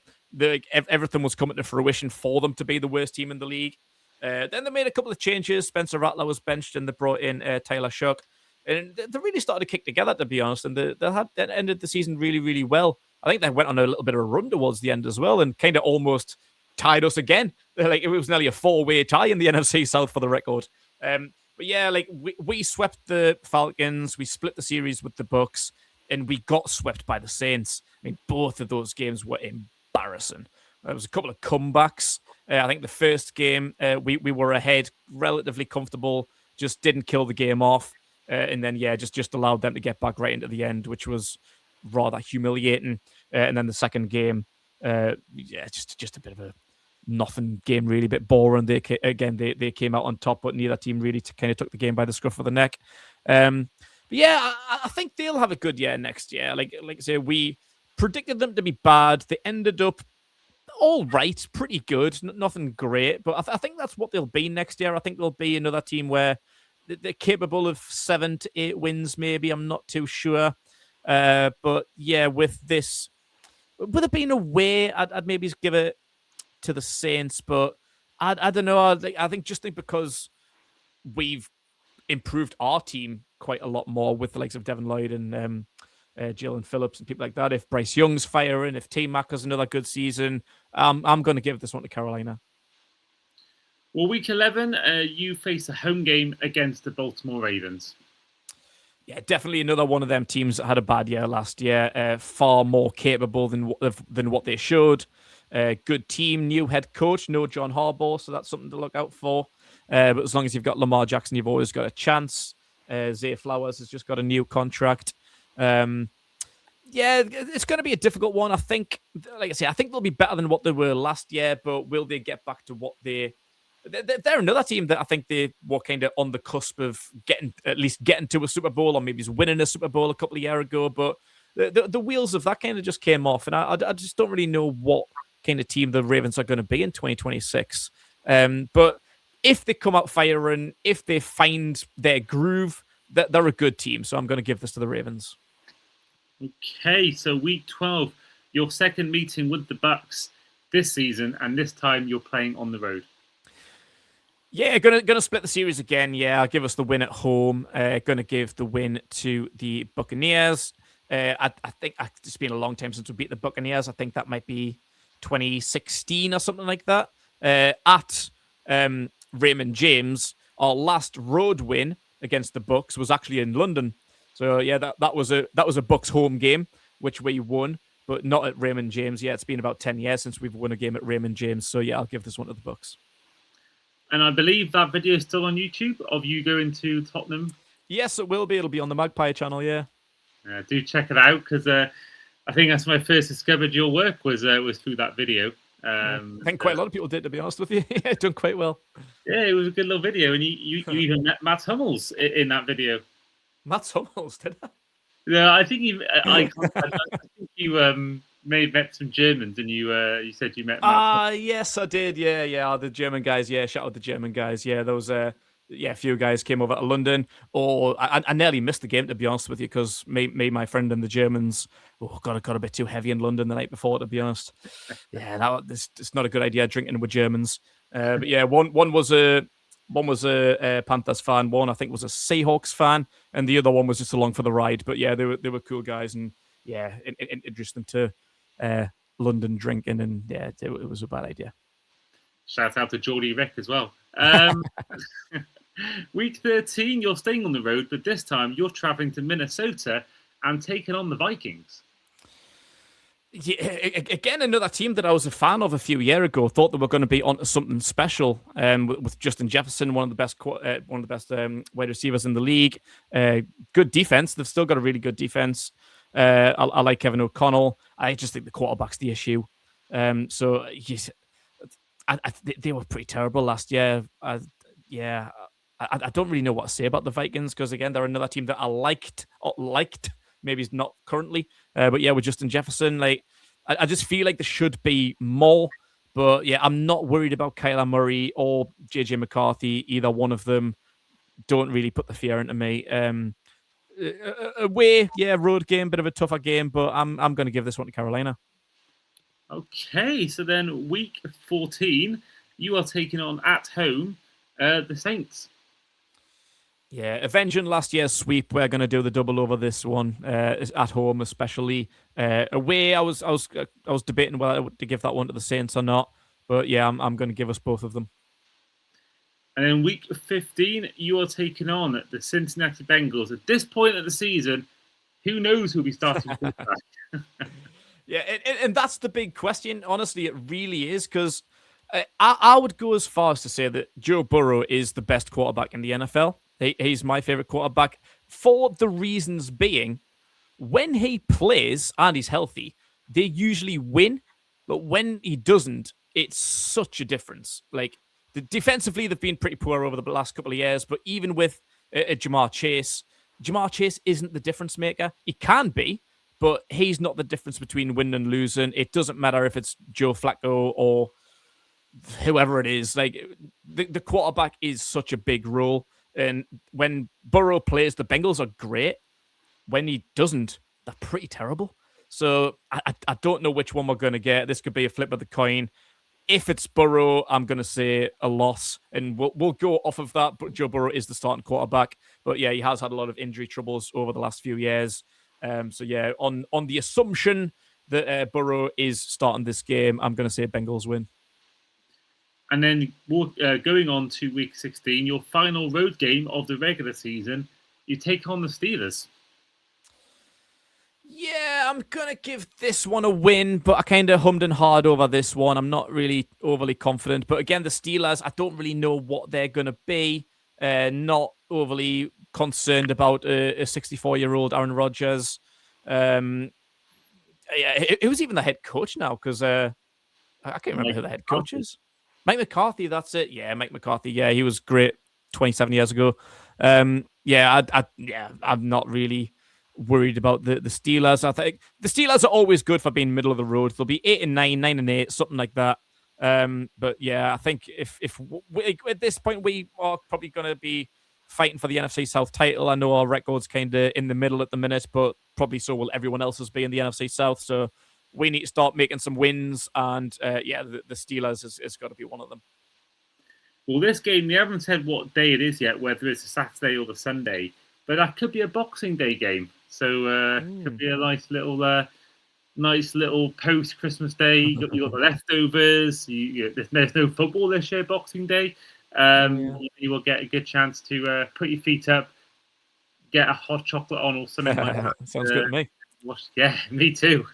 Everything was coming to fruition for them to be the worst team in the league. Then they made a couple of changes. Spencer Rattler was benched, and they brought in Tyler Shuck. And they really started to kick together, to be honest. And they ended the season really, really well. I think they went on a little bit of a run towards the end as well, and kind of almost tied us again. Like it was nearly a 4-way tie in the NFC South for the record. But yeah, like we swept the Falcons, we split the series with the Bucks, and we got swept by the Saints. I mean, both of those games were embarrassing. There was a couple of comebacks. I think the first game we were ahead, relatively comfortable, just didn't kill the game off, and then just allowed them to get back right into the end, which was rather humiliating. And then the second game, just a bit of a nothing game, really, a bit boring. They came out on top, but neither team really kind of took the game by the scruff of the neck. But yeah, I think they'll have a good year next year. Like I say, we predicted them to be bad. They ended up all right, pretty good, nothing great, but I think that's what they'll be next year. I think they'll be another team where they're capable of 7 to 8 wins, maybe. I'm not too sure. But yeah, with it being away, I'd maybe give it to the Saints, but I don't know. I think because we've improved our team quite a lot more with the likes of Devin Lloyd and Jalen Phillips and people like that. If Bryce Young's firing, if T-Mac has another good season, I'm going to give this one to Carolina. Well, week 11, you face a home game against the Baltimore Ravens. Yeah, definitely another one of them teams that had a bad year last year. Far more capable than what they showed. Good team, new head coach, no John Harbaugh, so that's something to look out for. But as long as you've got Lamar Jackson, you've always got a chance. Zay Flowers has just got a new contract. Yeah, it's going to be a difficult one. I think, like I say, I think they'll be better than what they were last year, but will they get back to what they're another team that I think they were kind of on the cusp of getting to a Super Bowl, or maybe winning a Super Bowl a couple of years ago. But the wheels of that kind of just came off, and I just don't really know what kind of team the Ravens are going to be in 2026. But if they come out firing, if they find their groove, they're a good team. So I'm going to give this to the Ravens. Okay, so week 12, your second meeting with the Bucks this season, and this time you're playing on the road. Yeah, gonna split the series again. Yeah, I'll give us the win at home. Gonna give the win to the Buccaneers. I think it's been a long time since we beat the Buccaneers. I think that might be 2016 or something like that. At Raymond James, our last road win against the Bucks was actually in London. So yeah, that was a Bucks home game, which we won, but not at Raymond James. Yeah, it's been about 10 years since we've won a game at Raymond James. So yeah, I'll give this one to the Bucks. And I believe that video is still on YouTube of you going to Tottenham. Yes, it will be. It'll be on the Magpie channel. Yeah. Do check it out, because I think that's when I first discovered your work was through that video. I think quite a lot of people did, to be honest with you. Yeah, done quite well. Yeah, it was a good little video, and you even met Matt Hummels in that video. Matt Hummels, did I? Yeah, I think I think you may have met some Germans, and you said you met. Yes, I did. Yeah, the German guys. Yeah, shout out the German guys. Yeah, those a few guys came over to London. Or I nearly missed the game, to be honest with you, because my friend and the Germans got a bit too heavy in London the night before, to be honest. Yeah, it's not a good idea drinking with Germans. But yeah, one was a Panthers fan, one I think was a Seahawks fan, and the other one was just along for the ride. But yeah, they were cool guys, and yeah, introduced them to London drinking, and yeah, it was a bad idea. Shout out to Geordie Rick as well. Week 13, you're staying on the road, but this time you're traveling to Minnesota and taking on the Vikings. Yeah, again, another team that I was a fan of a few years ago. Thought they were going to be onto something special. With Justin Jefferson, one of the best wide receivers in the league. Good defense. They've still got a really good defense. I like Kevin O'Connell. I just think the quarterback's the issue. So they were pretty terrible last year. I don't really know what to say about the Vikings, because again, they're another team that I liked. Maybe it's not currently, but yeah, with Justin Jefferson, like I just feel like there should be more. But yeah, I'm not worried about Kyler Murray or JJ McCarthy. Either one of them don't really put the fear into me. Away, yeah, road game, bit of a tougher game, but I'm going to give this one to Carolina. Okay, so then week 14, you are taking on at home the Saints. Yeah, avenging last year's sweep, we're going to do the double over this one at home, especially away. I was debating whether to give that one to the Saints or not, but yeah, I'm going to give us both of them. And then week 15, you are taking on the Cincinnati Bengals. At this point of the season, who knows who'll be starting quarterback? Yeah, and that's the big question. Honestly, it really is, because I would go as far as to say that Joe Burrow is the best quarterback in the NFL. He's my favorite quarterback, for the reasons being, when he plays and he's healthy, they usually win. But when he doesn't, it's such a difference. Like, defensively, they've been pretty poor over the last couple of years. But even with Jamar Chase isn't the difference maker. He can be, but he's not the difference between winning and losing. It doesn't matter if it's Joe Flacco or whoever it is. Like, the quarterback is such a big role. And when Burrow plays, the Bengals are great. When he doesn't, they're pretty terrible. So I don't know which one we're going to get. This could be a flip of the coin. If it's Burrow, I'm going to say a loss, and we'll go off of that. But Joe Burrow is the starting quarterback. But yeah, he has had a lot of injury troubles over the last few years. So yeah, on the assumption that Burrow is starting this game, I'm going to say Bengals win. And then going on to week 16, your final road game of the regular season, you take on the Steelers. Yeah, I'm going to give this one a win, but I kind of hummed and hawed over this one. I'm not really overly confident. But again, the Steelers, I don't really know what they're going to be. Not overly concerned about a 64-year-old Aaron Rodgers. Yeah, who's even the head coach now? Because I can't remember who the head coach is. Mike McCarthy, that's it. Yeah, Mike McCarthy. Yeah, he was great 27 years ago. I'm not really worried about the Steelers. I think the Steelers are always good for being middle of the road. They'll be 8-9, 9-8, something like that. But yeah, I think if we, at this point we are probably going to be fighting for the NFC South title. I know our record's kind of in the middle at the minute, but probably so will everyone else's be in the NFC South. So we need to start making some wins, and the Steelers has got to be one of them. Well, this game, they haven't said what day it is yet, whether it's a Saturday or the Sunday, but that could be a Boxing Day game. So could be a nice little post-Christmas day. You got the leftovers. There's no football this year, Boxing Day. You will get a good chance to put your feet up, get a hot chocolate on or something like that. Sounds good to me. Yeah, me too.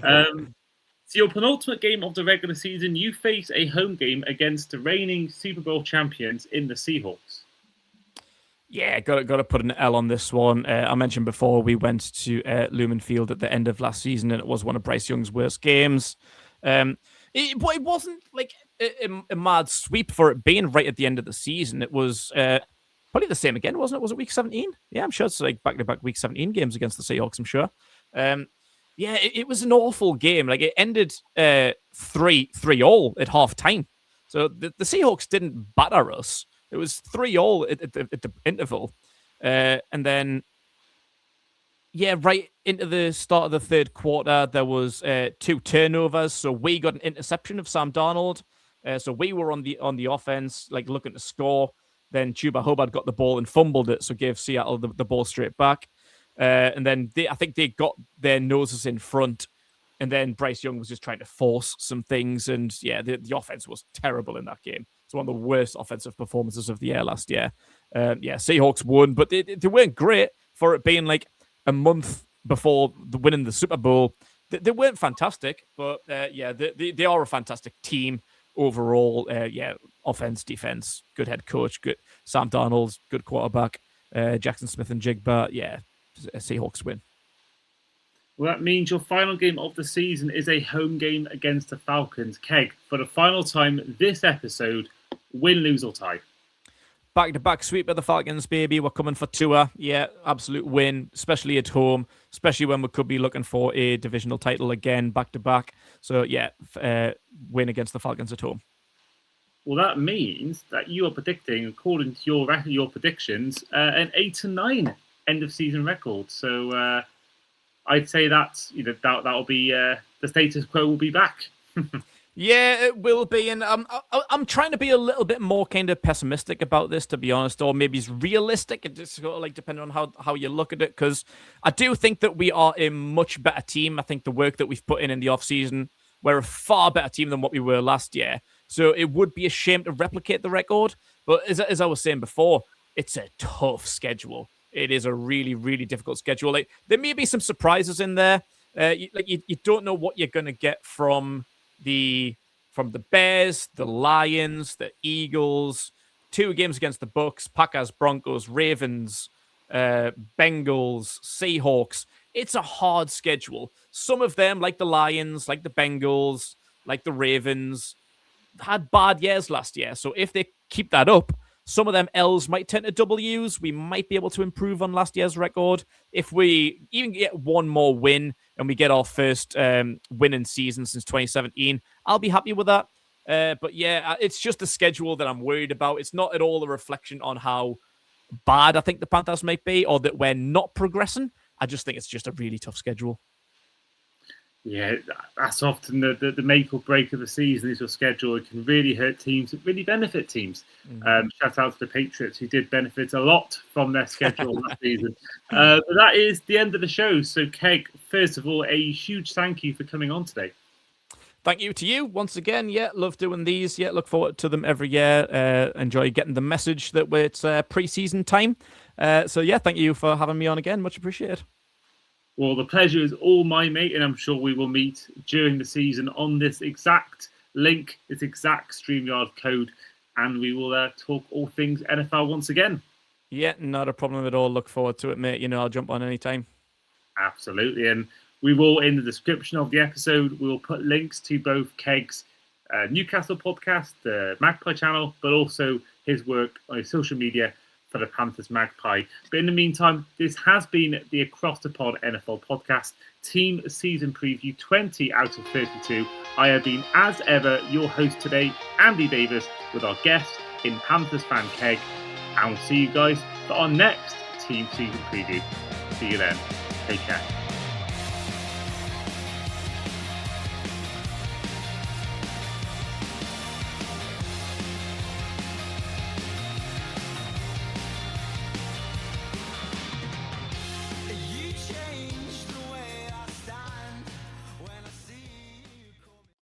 So your penultimate game of the regular season, you face a home game against the reigning Super Bowl champions in the Seahawks. Yeah, got to put an L on this one. I mentioned before we went to Lumen Field at the end of last season, and it was one of Bryce Young's worst games. It wasn't like a mad sweep for it being right at the end of the season. It was probably the same again, wasn't it? Was it week 17? Yeah, I'm sure it's like back-to-back week 17 games against the Seahawks, I'm sure. It was an awful game. Like, it ended 3-3-all at half time. So the Seahawks didn't batter us. It was 3-all at the interval. And then, right into the start of the third quarter, there was 2 turnovers. So we got an interception of Sam Darnold. So we were on the offense, like looking to score. Then Chuba Hubbard got the ball and fumbled it, so gave Seattle the ball straight back. And then I think they got their noses in front. And then Bryce Young was just trying to force some things. And the offense was terrible in that game. It's one of the worst offensive performances of the year last year. Seahawks won, but they weren't great for it being like a month before winning the Super Bowl. They weren't fantastic, but they are a fantastic team overall. Offense, defense, good head coach, good Sam Darnold, good quarterback, Jackson Smith and Jigba. Seahawks win. Well, that means your final game of the season is a home game against the Falcons. Keg, for the final time this episode, win, lose or tie. Back-to-back sweep of the Falcons, baby. We're coming for Tua. Yeah, absolute win, especially at home, especially when we could be looking for a divisional title again, back-to-back. So, win against the Falcons at home. Well, that means that you are predicting, according to your predictions, an 8-9 end-of-season record. So I'd say that'll be the status quo will be back. Yeah, it will be, and I'm trying to be a little bit more kind of pessimistic about this, to be honest, or maybe it's realistic. It just sort of like depending on how you look at it, because I do think that we are a much better team. I think the work that we've put in the offseason, we're a far better team than what we were last year. So it would be a shame to replicate the record. But as I was saying before, it's a tough schedule. It is a really, really difficult schedule. Like, there may be some surprises in there. You don't know what you're going to get from the Bears, the Lions, the Eagles, 2 games against the Bucks, Packers, Broncos, Ravens, Bengals, Seahawks. It's a hard schedule. Some of them, like the Lions, like the Bengals, like the Ravens, had bad years last year. So if they keep that up, some of them L's might turn to W's. We might be able to improve on last year's record. If we even get one more win and we get our first winning season since 2017, I'll be happy with that. But it's just the schedule that I'm worried about. It's not at all a reflection on how bad I think the Panthers might be or that we're not progressing. I just think it's just a really tough schedule. Yeah, that's often the make or break of the season is your schedule. It can really hurt teams. It really benefit teams. Shout out to the Patriots, who did benefit a lot from their schedule last season. But that is the end of the show. So, Keg, first of all, a huge thank you for coming on today. thank you to you once again. Yeah, love doing these. Yeah, look forward to them every year. Enjoy getting the message that it's pre-season time. So yeah, thank you for having me on again. Much appreciated. Well, the pleasure is all mine, mate, and I'm sure we will meet during the season on this exact link, this exact StreamYard code, and we will talk all things NFL once again. Yeah, not a problem at all. Look forward to it, mate. You know, I'll jump on anytime. Absolutely. And we will, in the description of the episode, we will put links to both Keg's Newcastle podcast, the Magpie channel, but also his work on his social media for the Panthers Magpie. But in the meantime, this has been the Across the Pod NFL podcast, team season preview 20 out of 32. I have been, as ever, your host today, Andy Davis, with our guest in Panthers fan Keg. And we'll see you guys for our next team season preview. See you then. Take care.